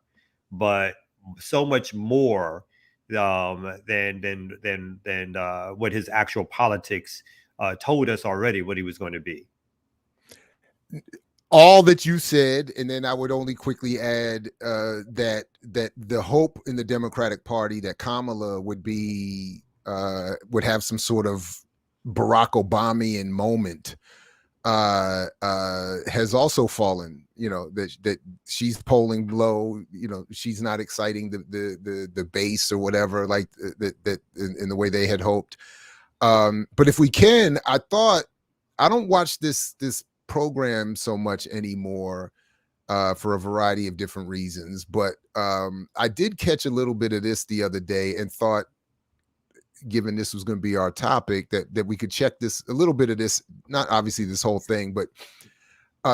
but so much more than what his actual politics told us already what he was going to be. All that you said, and then I would only quickly add that the hope in the Democratic Party that Kamala would have some sort of Barack Obamian moment has also fallen. That she's polling low. She's not exciting the base or whatever like that in the way they had hoped. But if we can, I don't watch this program so much anymore for a variety of different reasons, but I did catch a little bit of this the other day and thought, given this was going to be our topic, that we could check this a little bit of this, not obviously this whole thing, but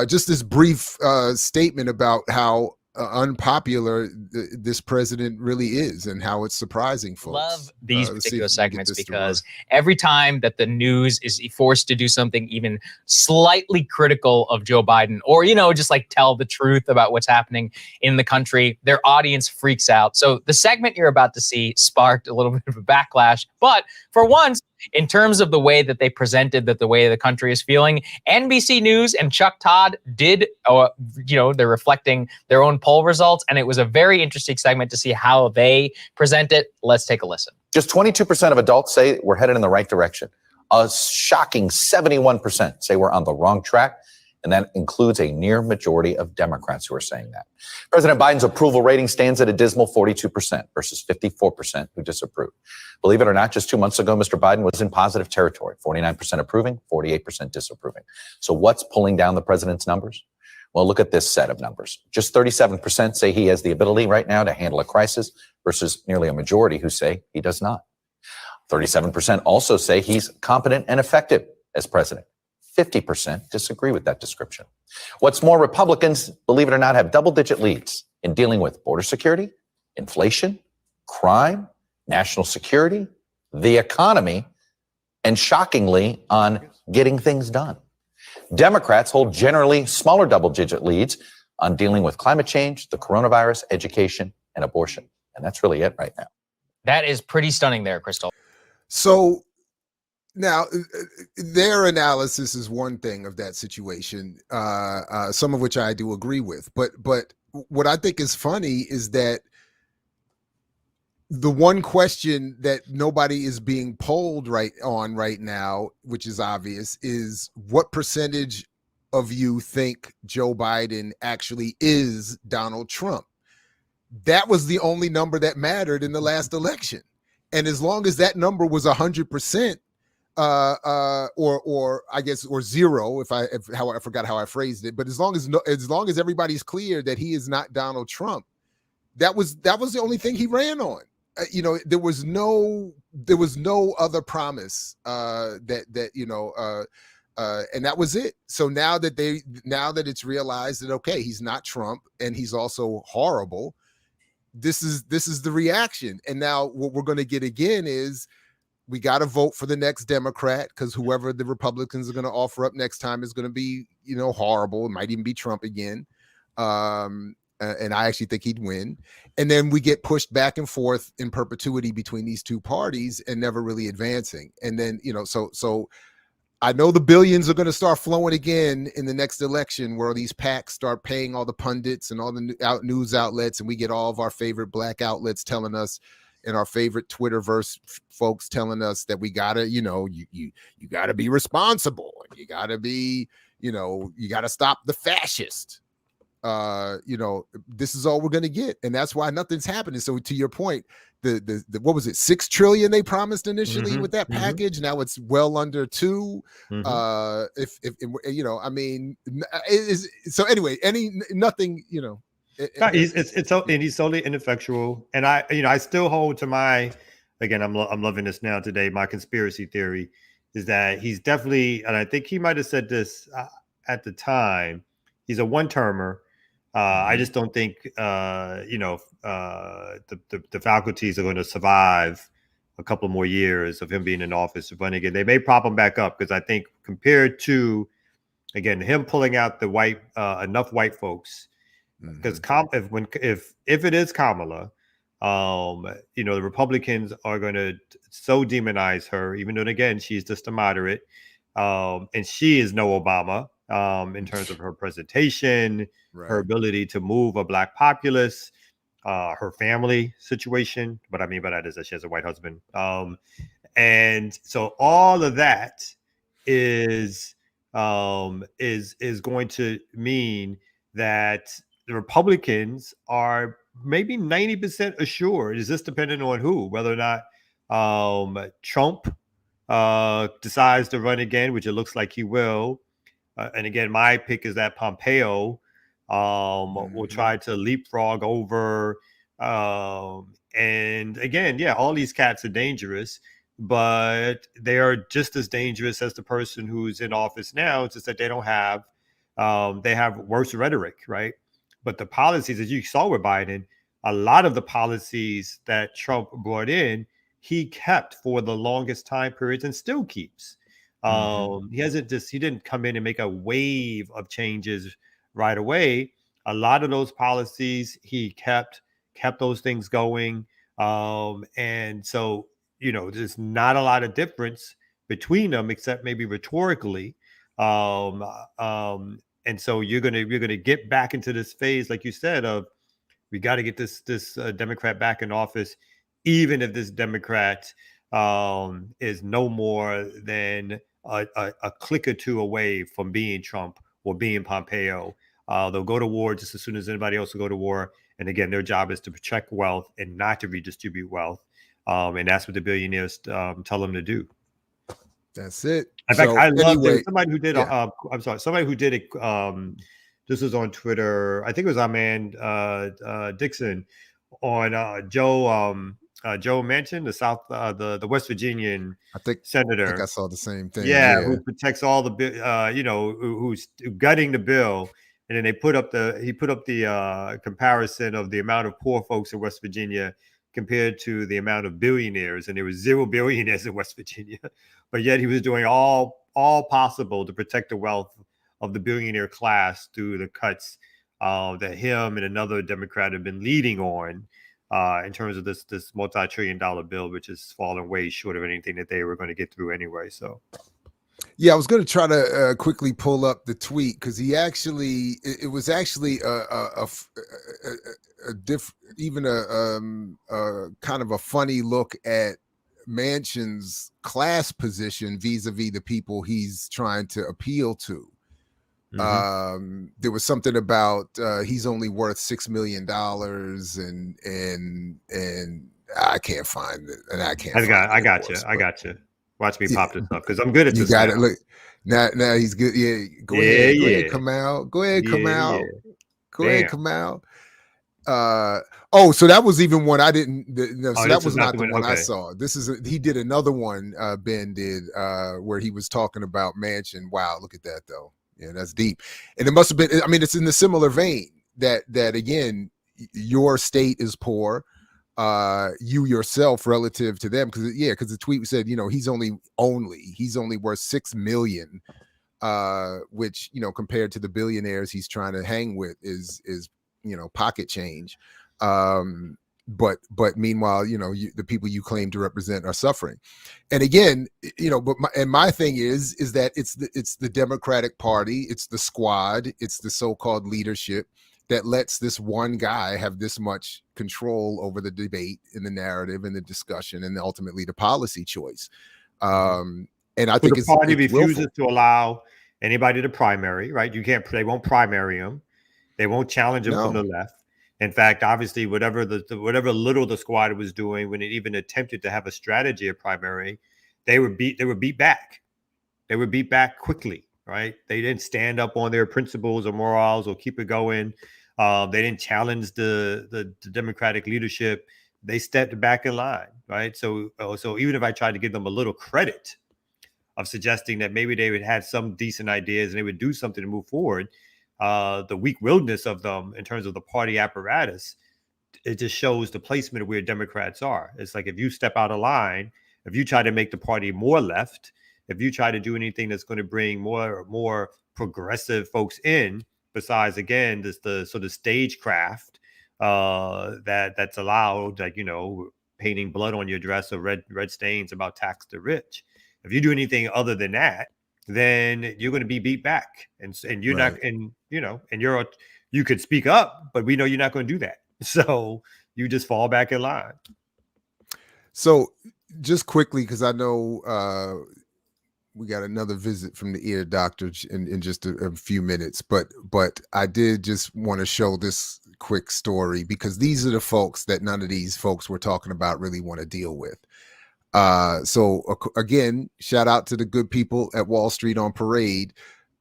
just this brief statement about how unpopular this president really is and how it's surprising folks. Love these particular segments because every time that the news is forced to do something even slightly critical of Joe Biden, or, just like tell the truth about what's happening in the country, their audience freaks out. So the segment you're about to see sparked a little bit of a backlash, but for once, in terms of the way that they presented the way the country is feeling, NBC News and Chuck Todd did, they're reflecting their own poll results. And it was a very interesting segment to see how they present it. Let's take a listen. Just 22% of adults say we're headed in the right direction. A shocking 71% say we're on the wrong track. And that includes a near majority of Democrats who are saying that. President Biden's approval rating stands at a dismal 42% versus 54% who disapprove. Believe it or not, just 2 months ago, Mr. Biden was in positive territory, 49% approving, 48% disapproving. So what's pulling down the president's numbers? Well, look at this set of numbers. Just 37% say he has the ability right now to handle a crisis versus nearly a majority who say he does not. 37% also say he's competent and effective as president. 50% disagree with that description. What's more, Republicans, believe it or not, have double-digit leads in dealing with border security, inflation, crime, national security, the economy, and shockingly, on getting things done. Democrats hold generally smaller double-digit leads on dealing with climate change, the coronavirus, education, and abortion. And that's really it right now. That is pretty stunning there, Crystal. So now their analysis is one thing of that situation, some of which I do agree with. But what I think is funny is that the one question that nobody is being polled right now, which is obvious, is what percentage of you think Joe Biden actually is Donald Trump? That was the only number that mattered in the last election. And as long as that number was 100%, or I guess, or zero, I forgot how I phrased it, but as long as everybody's clear that he is not Donald Trump, that was the only thing he ran on. There was no other promise and that was it. So now that it's realized that, okay, he's not Trump and he's also horrible, this is the reaction. And now what we're going to get again is we got to vote for the next Democrat, because whoever the Republicans are going to offer up next time is going to be, horrible. It might even be Trump again. And I actually think he'd win. And then we get pushed back and forth in perpetuity between these two parties and never really advancing. And then, so I know the billions are going to start flowing again in the next election, where these PACs start paying all the pundits and all the news outlets, and we get all of our favorite black outlets telling us, and our favorite Twitterverse folks telling us that we gotta, you gotta be responsible, and you gotta be, you gotta stop the fascist. This is all we're gonna get, and that's why nothing's happening. So to your point, the what was it, $6 trillion they promised initially with that package? Now it's well under $2. So anyway, nothing. He's solely ineffectual, and I still hold to my, again, I'm loving this now today. My conspiracy theory is that he's definitely, and I think he might have said this at the time, he's a one-termer. I just don't think the faculties are going to survive a couple more years of him being in office. But again, they may prop him back up, because I think compared to, again, him pulling out the white enough white folks, because if it is Kamala, the Republicans are going to so demonize her, even though, again, she's just a moderate, and she is no Obama in terms of her presentation, her ability to move a black populace, her family situation. What I mean by that is that she has a white husband, and so all of that is going to mean that the Republicans are maybe 90% assured. Is this dependent on who? Whether or not Trump decides to run again, which it looks like he will. And again, my pick is that Pompeo will try to leapfrog over. And again, all these cats are dangerous, but they are just as dangerous as the person who's in office now. It's just that they don't have, they have worse rhetoric, right? But the policies, as you saw with Biden, a lot of the policies that Trump brought in, he kept for the longest time periods and still keeps. He didn't come in and make a wave of changes right away. A lot of those policies he kept those things going. And so, there's not a lot of difference between them, except maybe rhetorically. And so you're gonna get back into this phase, like you said, of we got to get this Democrat back in office, even if this Democrat is no more than a click or two away from being Trump or being Pompeo. They'll go to war just as soon as anybody else will go to war. And again, their job is to protect wealth and not to redistribute wealth. And that's what the billionaires tell them to do. That's it. In fact, I love somebody who did. Somebody who did This was on Twitter. I think it was our man Dixon on Joe Manchin, the the West Virginian senator. I think I saw the same thing. Yeah, who protects all the who's gutting the bill, and then he put up the comparison of the amount of poor folks in West Virginia compared to the amount of billionaires, and there was 0 billionaires in West Virginia, but yet he was doing all possible to protect the wealth of the billionaire class through the cuts that him and another Democrat have been leading on. In terms of this multi-trillion-dollar bill, which has fallen way short of anything that they were going to get through anyway. So, yeah, I was going to try to quickly pull up the tweet because it was actually a kind of a funny look at Manchin's class position vis-a-vis the people he's trying to appeal to. There was something about he's only worth $6 million, and I can't find it, and I got you. Watch me pop this up because I'm good at this. You got it. Look, now he's good. Yeah, go ahead, Kamal. Go ahead, Kamal. Go ahead, Kamal. So that was even one I didn't. That was not the one I saw. He did another one. Ben did where he was talking about Manchin. Wow, look at that though. Yeah, that's deep. And it must have been, I mean, it's in the similar vein that again, your state is poor, you yourself relative to them. Because the tweet said, he's only worth 6 million, which, compared to the billionaires he's trying to hang with is pocket change. But meanwhile, the people you claim to represent are suffering. And again, my thing is that it's the Democratic Party, it's the squad, it's the so-called leadership that lets this one guy have this much control over the debate and the narrative and the discussion and ultimately the policy choice. And I think the party refuses to allow anybody to primary, right? They won't primary him. They won't challenge him from the left. In fact, obviously, whatever little the squad was doing when it even attempted to have a strategy of primary, they were beat back. They were beat back quickly, right? They didn't stand up on their principles or morals or keep it going. They didn't challenge the Democratic leadership. They stepped back in line, right? So even if I tried to give them a little credit of suggesting that maybe they would have some decent ideas and they would do something to move forward, the weak-willedness of them in terms of the party apparatus, it just shows the placement of where Democrats are. It's like if you step out of line, if you try to make the party more left, if you try to do anything that's going to bring more progressive folks in, besides again the sort of stagecraft that's allowed, like painting blood on your dress or red stains about tax the rich. If you do anything other than that, then you're going to be beat back, and you're not, and you could speak up, but we know you're not going to do that, so you just fall back in line. So just quickly, because I know we got another visit from the ear doctor in just a few minutes, but I did just want to show this quick story because these are the folks that none of these folks we're talking about really want to deal with. So again, shout out to the good people at Wall Street on Parade.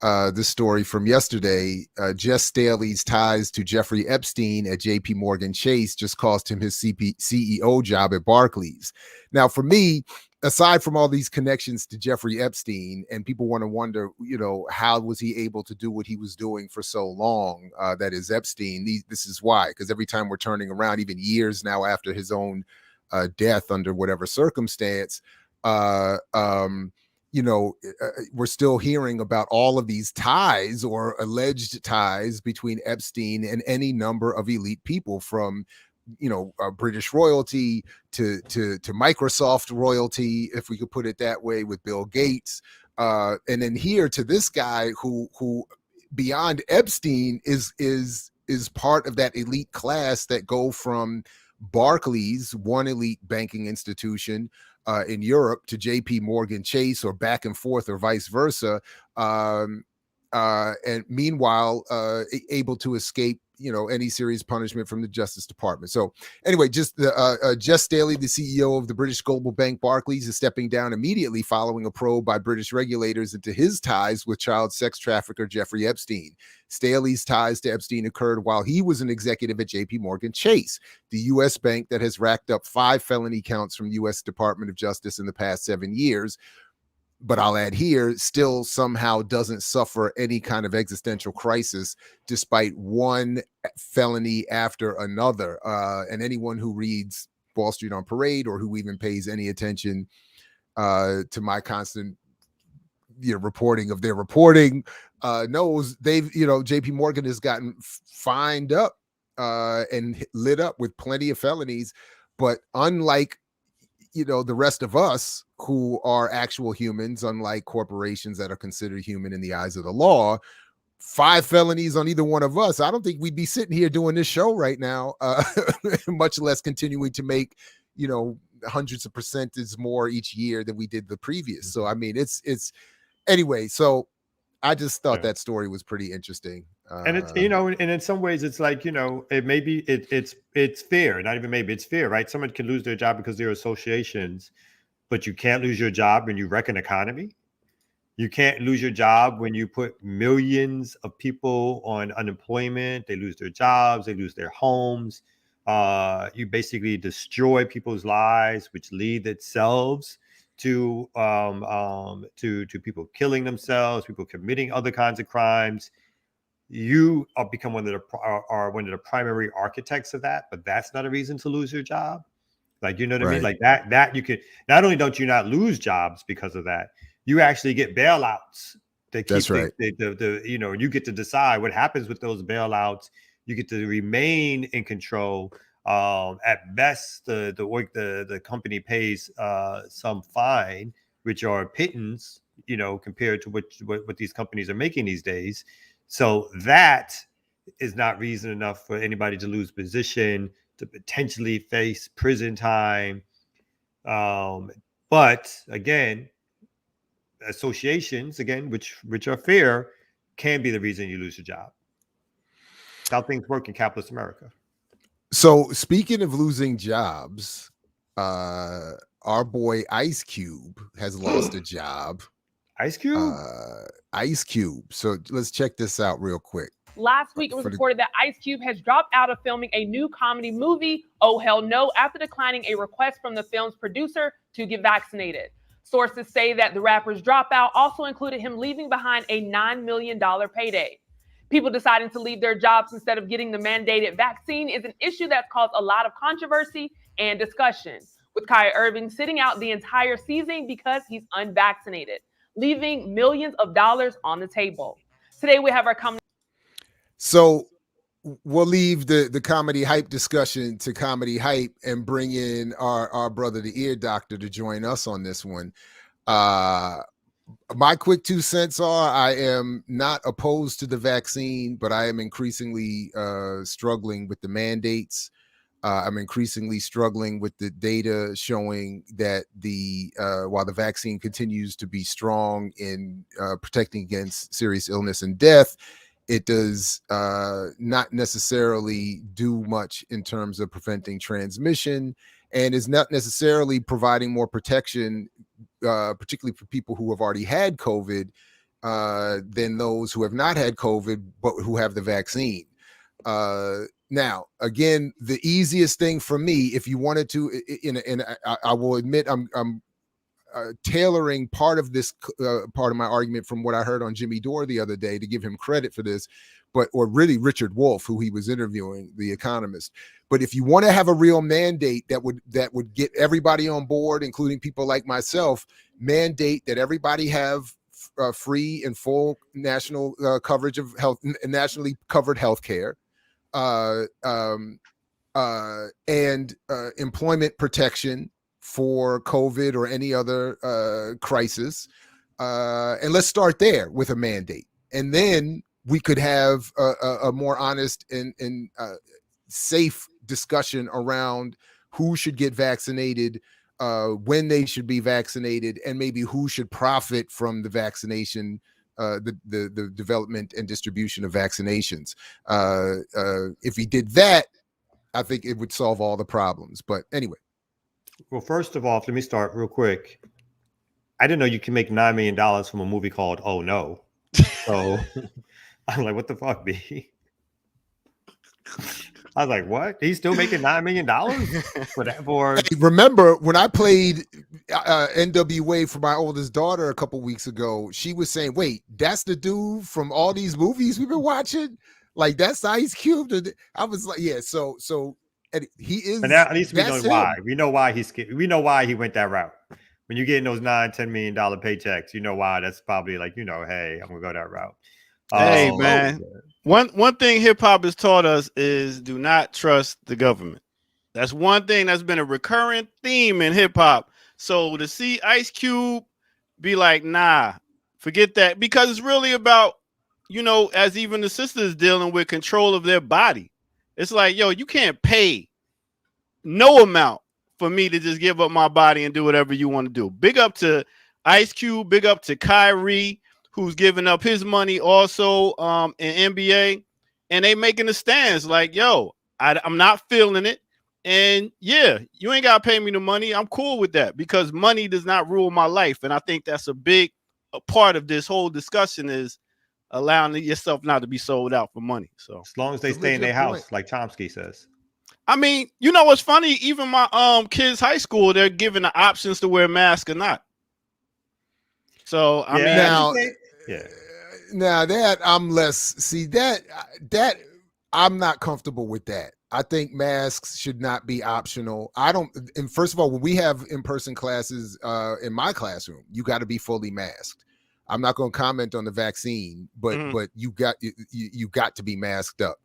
This story from yesterday, Jess Staley's ties to Jeffrey Epstein at JP Morgan Chase just cost him his CEO job at Barclays. Now, for me, aside from all these connections to Jeffrey Epstein, and people want to wonder, how was he able to do what he was doing for so long? That is Epstein. This is why, because every time we're turning around, even years now after his own death under whatever circumstance, we're still hearing about all of these ties or alleged ties between Epstein and any number of elite people, from British royalty to Microsoft royalty, if we could put it that way, with Bill Gates, and then here to this guy who beyond Epstein is part of that elite class that go from Barclays, one elite banking institution in Europe, to JP Morgan Chase, or back and forth, or vice versa, and meanwhile able to escape any serious punishment from the Justice Department. So anyway, just Jess Staley, the CEO of the British global bank Barclays, is stepping down immediately following a probe by British regulators into his ties with child sex trafficker Jeffrey Epstein. Staley's ties to Epstein occurred while he was an executive at JP Morgan Chase, the U.S. bank that has racked up 5 felony counts from U.S. Department of Justice in the past 7 years. But I'll add here, still somehow doesn't suffer any kind of existential crisis despite one felony after another. And anyone who reads Wall Street on Parade or who even pays any attention to my constant reporting of their reporting knows they've, JP Morgan has gotten fined up and lit up with plenty of felonies. But unlike the rest of us who are actual humans, unlike corporations that are considered human in the eyes of the law, 5 felonies on either one of us, I don't think we'd be sitting here doing this show right now, much less continuing to make, hundreds of percentages more each year than we did the previous. So, I mean, it's anyway. So I just thought that story was pretty interesting. And it's, and in some ways it's like, it maybe it's fair, not even maybe, it's fair, right? Someone can lose their job because there are associations, but you can't lose your job when you wreck an economy. You can't lose your job when you put millions of people on unemployment. They lose their jobs, they lose their homes. You basically destroy people's lives, which lead themselves to people killing themselves, people committing other kinds of crimes. You become one of the primary architects of that, but that's not a reason to lose your job. Like, you know what I mean? Like that you could, not only don't you not lose jobs because of that, you actually get bailouts. That's right. You get to decide what happens with those bailouts. You get to remain in control. At best, the company pays some fine, which are pittance, compared to what these companies are making these days. So that is not reason enough for anybody to lose position, to potentially face prison time. But again, associations, which are fair, can be the reason you lose your job. That's how things work in capitalist America. So speaking of losing jobs, our boy Ice Cube has lost a job. Ice Cube? Ice Cube. So let's check this out real quick. Last week, it was reported that Ice Cube has dropped out of filming a new comedy movie, Oh Hell No, after declining a request from the film's producer to get vaccinated. Sources say that the rapper's dropout also included him leaving behind a $9 million payday. People deciding to leave their jobs instead of getting the mandated vaccine is an issue that's caused a lot of controversy and discussion, with Kyrie Irving sitting out the entire season because he's unvaccinated, leaving millions of dollars on the table. Today, we have our comedy. So we'll leave the comedy hype discussion to comedy hype and bring in our brother, the ear doctor, to join us on this one. My quick 2 cents are, I am not opposed to the vaccine, but I am increasingly struggling with the mandates. I'm increasingly struggling with the data showing that while the vaccine continues to be strong in protecting against serious illness and death, it does not necessarily do much in terms of preventing transmission, and is not necessarily providing more protection, particularly for people who have already had COVID, than those who have not had COVID, but who have the vaccine. Now, again, the easiest thing for me, if you wanted to, and I will admit I'm tailoring part of this part of my argument from what I heard on Jimmy Dore the other day, to give him credit for this, or really Richard Wolff, who he was interviewing, the economist. But if you want to have a real mandate that would get everybody on board, including people like myself, mandate that everybody have free and full national coverage of health, nationally covered health care, and employment protection for COVID or any other crisis. And let's start there with a mandate. And then we could have a more honest and safe discussion around who should get vaccinated, when they should be vaccinated, and maybe who should profit from the vaccination the development and distribution of vaccinations. If he did that, I think it would solve all the problems. But anyway. Well, first of all, let me start real quick. I didn't know you can make $9 million from a movie called Oh No. So I'm like, what the fuck, B? I was like, what? He's still making $9 million for that? Hey, remember when I played NWA for my oldest daughter a couple weeks ago? She was saying, "Wait, that's the dude from all these movies we've been watching? Like that's Ice Cube?" I was like, "Yeah." So he is. And now at least we know him. why. We know why we know why he went that route. When you're getting those $9-10 million paychecks, you know why. That's probably like, hey, I'm gonna go that route. Hey man, one thing hip hop has taught us is do not trust the government. That's one thing that's been a recurrent theme in hip hop. So to see Ice Cube be like, nah, forget that, because it's really about, as even the sisters dealing with control of their body. It's like, yo, you can't pay no amount for me to just give up my body and do whatever you want to do. Big up to Ice Cube, big up to Kyrie, who's giving up his money also in NBA, and they making the stands like, yo, I'm not feeling it. And yeah, you ain't got to pay me the money. I'm cool with that because money does not rule my life. And I think that's a big part of this whole discussion is allowing yourself not to be sold out for money. So as long as they stay in their house, like Chomsky says. I mean, you know what's funny? Even my kids' high school, they're given the options to wear masks or not. So I mean, now that I'm less that I'm not comfortable with that. I think masks should not be optional. And first of all, when we have in-person classes in my classroom, you got to be fully masked. I'm not going to comment on the vaccine, but you got to be masked up.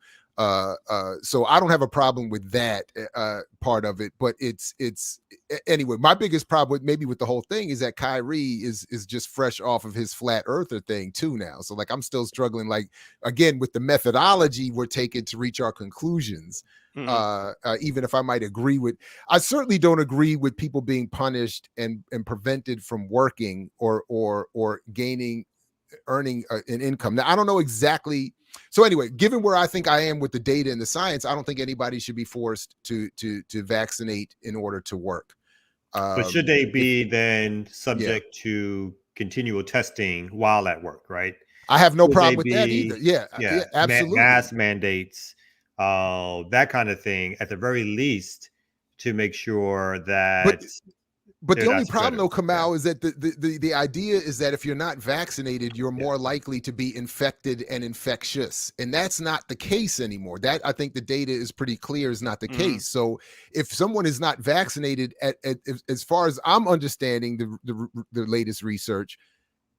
So I don't have a problem with that part of it, but it's anyway. My biggest problem with the whole thing is that Kyrie is just fresh off of his flat earther thing too now. So like I'm still struggling, like again with the methodology we're taking to reach our conclusions. Even if I might agree with, I certainly don't agree with people being punished and prevented from working or earning an income. Now I don't know exactly. So anyway, given where I think I am with the data and the science, I don't think anybody should be forced to vaccinate in order to work. But should they be then subject to continual testing while at work, right? I have no problem with that either. Yeah, absolutely. Mask mandates, that kind of thing, at the very least, to make sure that. But the only problem, though, Kamal, is that the idea is that if you're not vaccinated, you're more likely to be infected and infectious. And that's not the case anymore. That, I think the data is pretty clear, is not the case. So if someone is not vaccinated, as far as I'm understanding the latest research,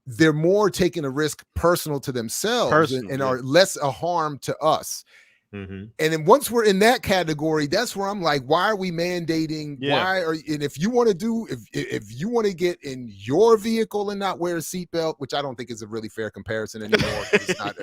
they're more taking a risk personal to themselves and are less a harm to us. And then once we're in that category, that's where I'm like, why are we mandating? And if you want to if you want to get in your vehicle and not wear a seatbelt, which I don't think is a really fair comparison anymore. It's not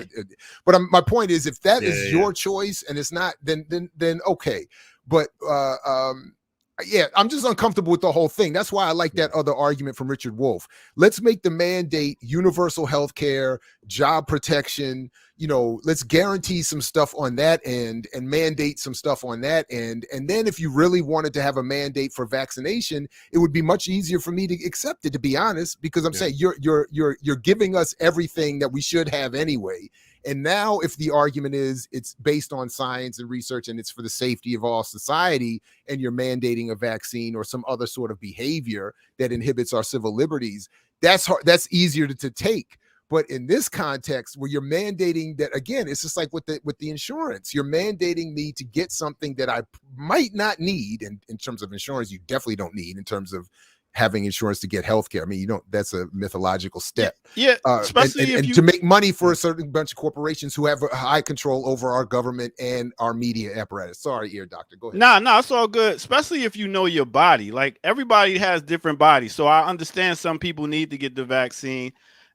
but my point is, if that is your choice and it's not, then okay. But I'm just uncomfortable with the whole thing. That's why I like that other argument from Richard Wolff. Let's make the mandate universal health care, job protection. Let's guarantee some stuff on that end and mandate some stuff on that end. And then if you really wanted to have a mandate for vaccination, it would be much easier for me to accept it, to be honest, because I'm saying you're giving us everything that we should have anyway. And now if the argument is it's based on science and research and it's for the safety of all society, and you're mandating a vaccine or some other sort of behavior that inhibits our civil liberties, that's hard, that's easier to take. But in this context where you're mandating that, again, it's just like with the insurance, you're mandating me to get something that I might not need. And in terms of insurance, you definitely don't need in terms of having insurance to get healthcare. I mean, that's a mythological step. Yeah. Especially and to make money for a certain bunch of corporations who have a high control over our government and our media apparatus. Sorry, ear doctor. Go ahead. Nah, it's all good. Especially if you know your body. Like everybody has different bodies. So I understand some people need to get the vaccine.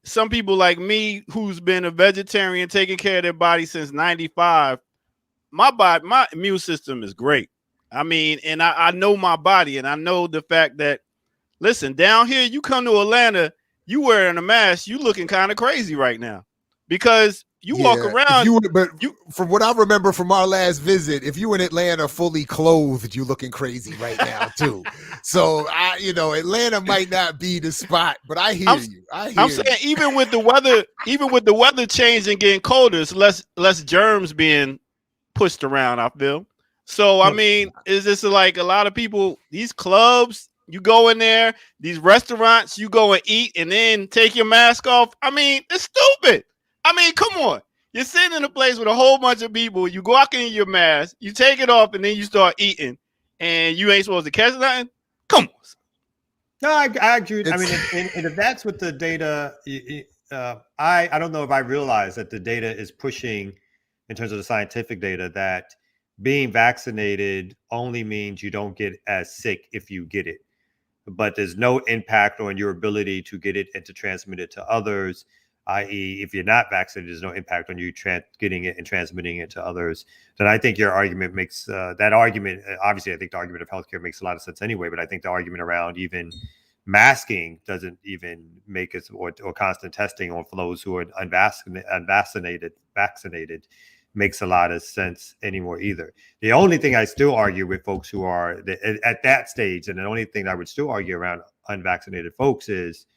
Some people like me, who's been a vegetarian, taking care of their body since 95, my immune system is great. I mean, and I know my body, and I know the fact that, listen, down here, you come to Atlanta you wearing a mask, you looking kind of crazy right now because you walk around. From what I remember from our last visit, if you in Atlanta fully clothed, you looking crazy right now too. So Atlanta might not be the spot, but I hear you. I'm saying even with the weather changing, getting colder, it's less germs being pushed around, I feel. So I mean, is this like a lot of people, these clubs, you go in there, these restaurants, you go and eat and then take your mask off? I mean, it's stupid. I mean, come on. You're sitting in a place with a whole bunch of people, you walk in your mask, you take it off, and then you start eating, and you ain't supposed to catch nothing? Come on. No, I agree. I mean, and if that's what the data, I don't know if I realize that the data is pushing in terms of the scientific data that being vaccinated only means you don't get as sick if you get it, but there's no impact on your ability to get it and to transmit it to others, i.e. if you're not vaccinated, there's no impact on you getting it and transmitting it to others. Then I think your argument makes that argument, obviously I think the argument of healthcare makes a lot of sense anyway, but I think the argument around even masking doesn't even make us, or constant testing on for those who are vaccinated makes a lot of sense anymore either. The only thing I still argue with folks who are at that stage, and the only thing I would still argue around unvaccinated folks is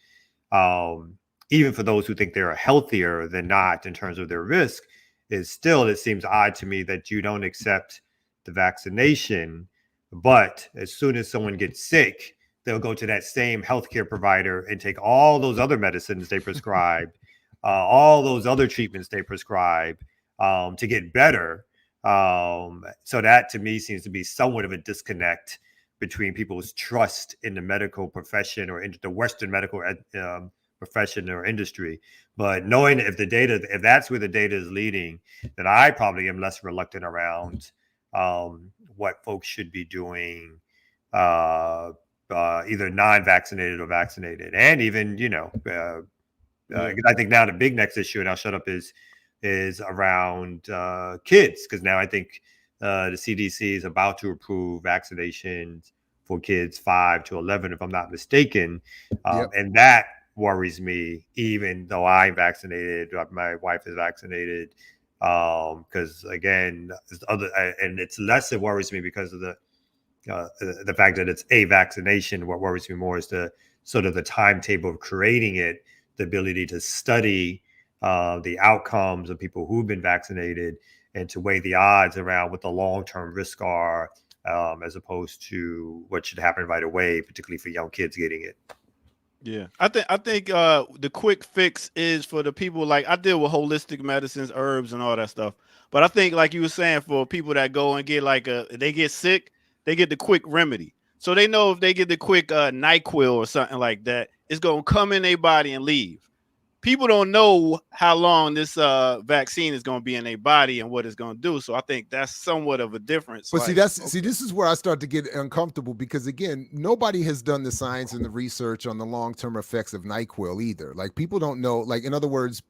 even for those who think they're healthier than not in terms of their risk, is still, it seems odd to me that you don't accept the vaccination, but as soon as someone gets sick, they'll go to that same healthcare provider and take all those other medicines they prescribe, all those other treatments they prescribe, to get better. So that to me seems to be somewhat of a disconnect between people's trust in the medical profession or in the Western medical profession or industry. But knowing if that's where the data is leading, then I probably am less reluctant around what folks should be doing, either non-vaccinated or vaccinated. And even, I think now the big next issue, and I'll shut up, is around kids, because now I think the CDC is about to approve vaccinations for kids 5 to 11, if I'm not mistaken. And that worries me, even though I'm vaccinated, my wife is vaccinated, because again, and it's less it worries me because of the fact that it's a vaccination. What worries me more is the sort of the timetable of creating it, the ability to study the outcomes of people who've been vaccinated and to weigh the odds around what the long-term risks are, as opposed to what should happen right away, particularly for young kids getting it. Yeah, I think the quick fix is for the people, like I deal with holistic medicines, herbs, and all that stuff. But I think, like you were saying, for people that go and get they get sick, they get the quick remedy. So they know if they get the quick NyQuil or something like that, it's gonna come in their body and leave. People don't know how long this vaccine is going to be in their body and what it's going to do. So I think that's somewhat of a difference. But see, this is where I start to get uncomfortable, because again, nobody has done the science and the research on the long-term effects of NyQuil either. Like, people don't know, like, in other words,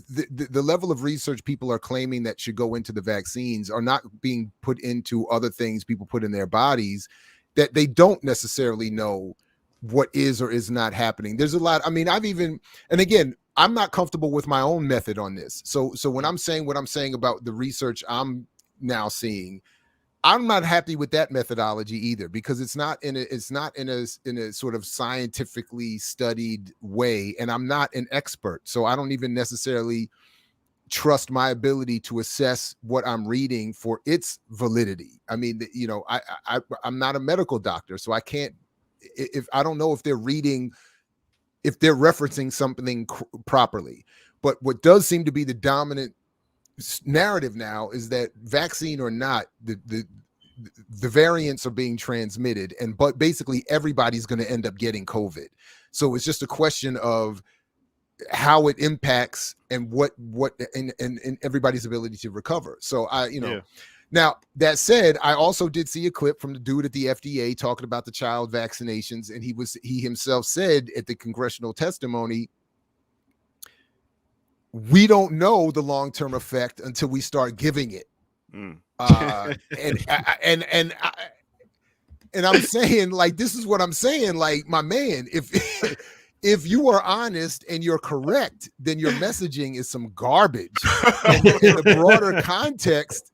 the level of research people are claiming that should go into the vaccines are not being put into other things people put in their bodies that they don't necessarily know what is or is not happening. There's a lot. I mean, and again, I'm not comfortable with my own method on this. So when I'm saying what I'm saying about the research I'm now seeing, I'm not happy with that methodology either, because it's not in a sort of scientifically studied way, and I'm not an expert, so I don't even necessarily trust my ability to assess what I'm reading for its validity. I mean, I'm not a medical doctor, so I can't. If I don't know if they're referencing something properly. But what does seem to be the dominant narrative now is that, vaccine or not, the variants are being transmitted, but basically everybody's going to end up getting COVID. So it's just a question of how it impacts and what and everybody's ability to recover. So Now, that said, I also did see a clip from the dude at the FDA talking about the child vaccinations, and he himself said at the congressional testimony, we don't know the long-term effect until we start giving it. And I'm saying, like, this is what I'm saying, like, my man, if you are honest and you're correct, then your messaging is some garbage. And in the broader context,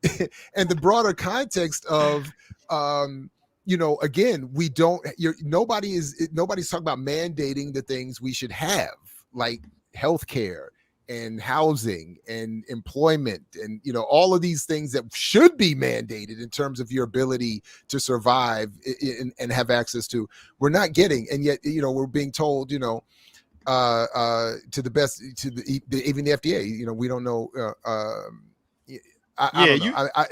and the broader context of, again, we don't. Nobody's talking about mandating the things we should have, like healthcare and housing and employment, and all of these things that should be mandated in terms of your ability to survive and have access to. We're not getting, and yet we're being told to the best, to even the FDA. We don't know. I don't know.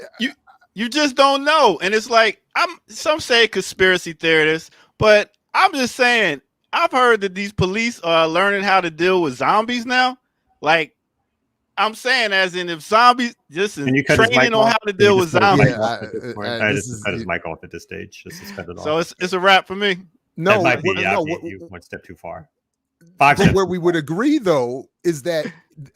You just don't know, and it's like some say conspiracy theorists, but I'm just saying I've heard that these police are learning how to deal with zombies now. Like, I'm saying, as in, if zombies just in training on how to deal with zombies. I just cut his mic off at this stage. Just suspend it off. So it's a wrap for me. No, that might be you one step too far. But where we would agree, though, is that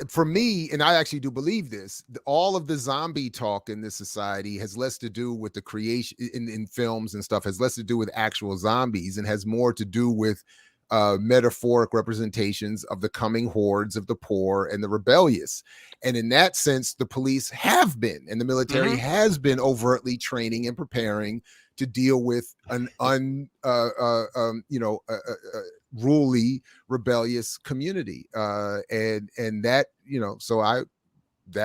for me, and I actually do believe this, all of the zombie talk in this society has less to do with the creation in films and stuff, has less to do with actual zombies, and has more to do with metaphoric representations of the coming hordes of the poor and the rebellious. And in that sense, the police have been, and the military has been overtly training and preparing to deal with an unruly, rebellious community. And that, so I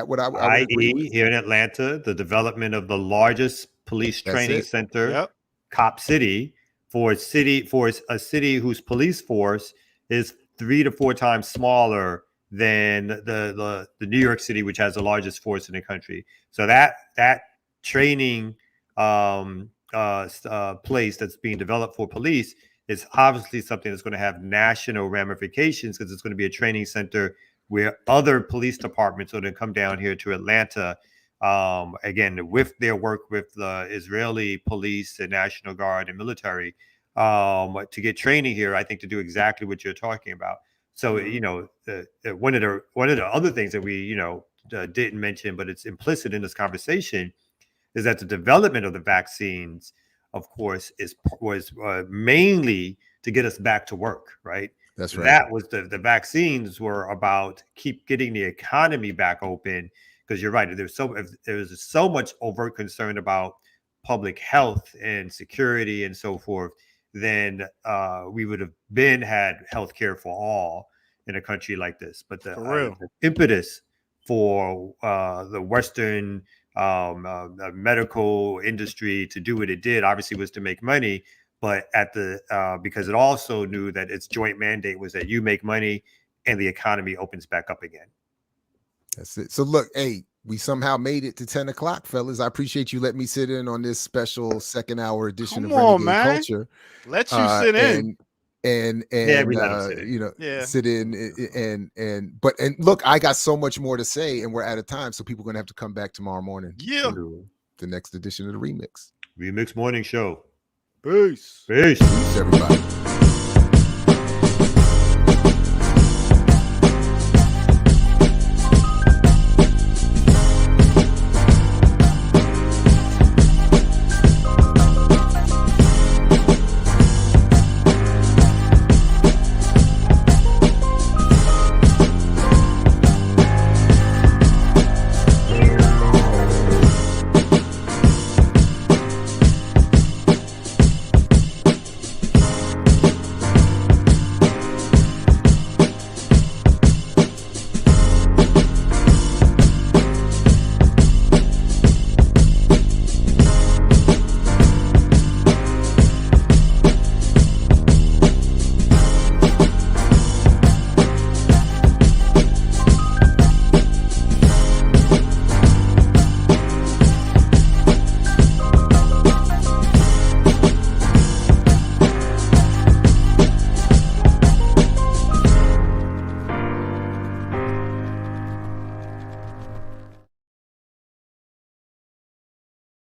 would i.e. here in Atlanta, the development of the largest police training center, Cop City, for a city whose police force is 3 to 4 times smaller than the New York City, which has the largest force in the country. So that training place that's being developed for police is obviously something that's going to have national ramifications, because it's going to be a training center where other police departments are going to come down here to Atlanta, again, with their work with the Israeli police and National Guard and military, to get training here, I think, to do exactly what you're talking about. So, one of the other things that we, didn't mention, but it's implicit in this conversation, is that the development of the vaccines, of course, was mainly to get us back to work, right? That's right. That was the vaccines were about keep getting the economy back open, because you're right. There was so much overt concern about public health and security and so forth. Then we would have had healthcare for all in a country like this. But the impetus for the Western medical industry to do what it did, obviously, was to make money. But because it also knew that its joint mandate was that you make money and the economy opens back up again. That's it. So look, hey, we somehow made it to 10 o'clock, fellas. I appreciate you letting me sit in on this special second hour edition of Renegade Culture. Let you sit in. And sit in and look, I got so much more to say, and we're out of time, so people are gonna have to come back tomorrow morning. Yeah, the next edition of the Remix Morning Show. Peace, everybody.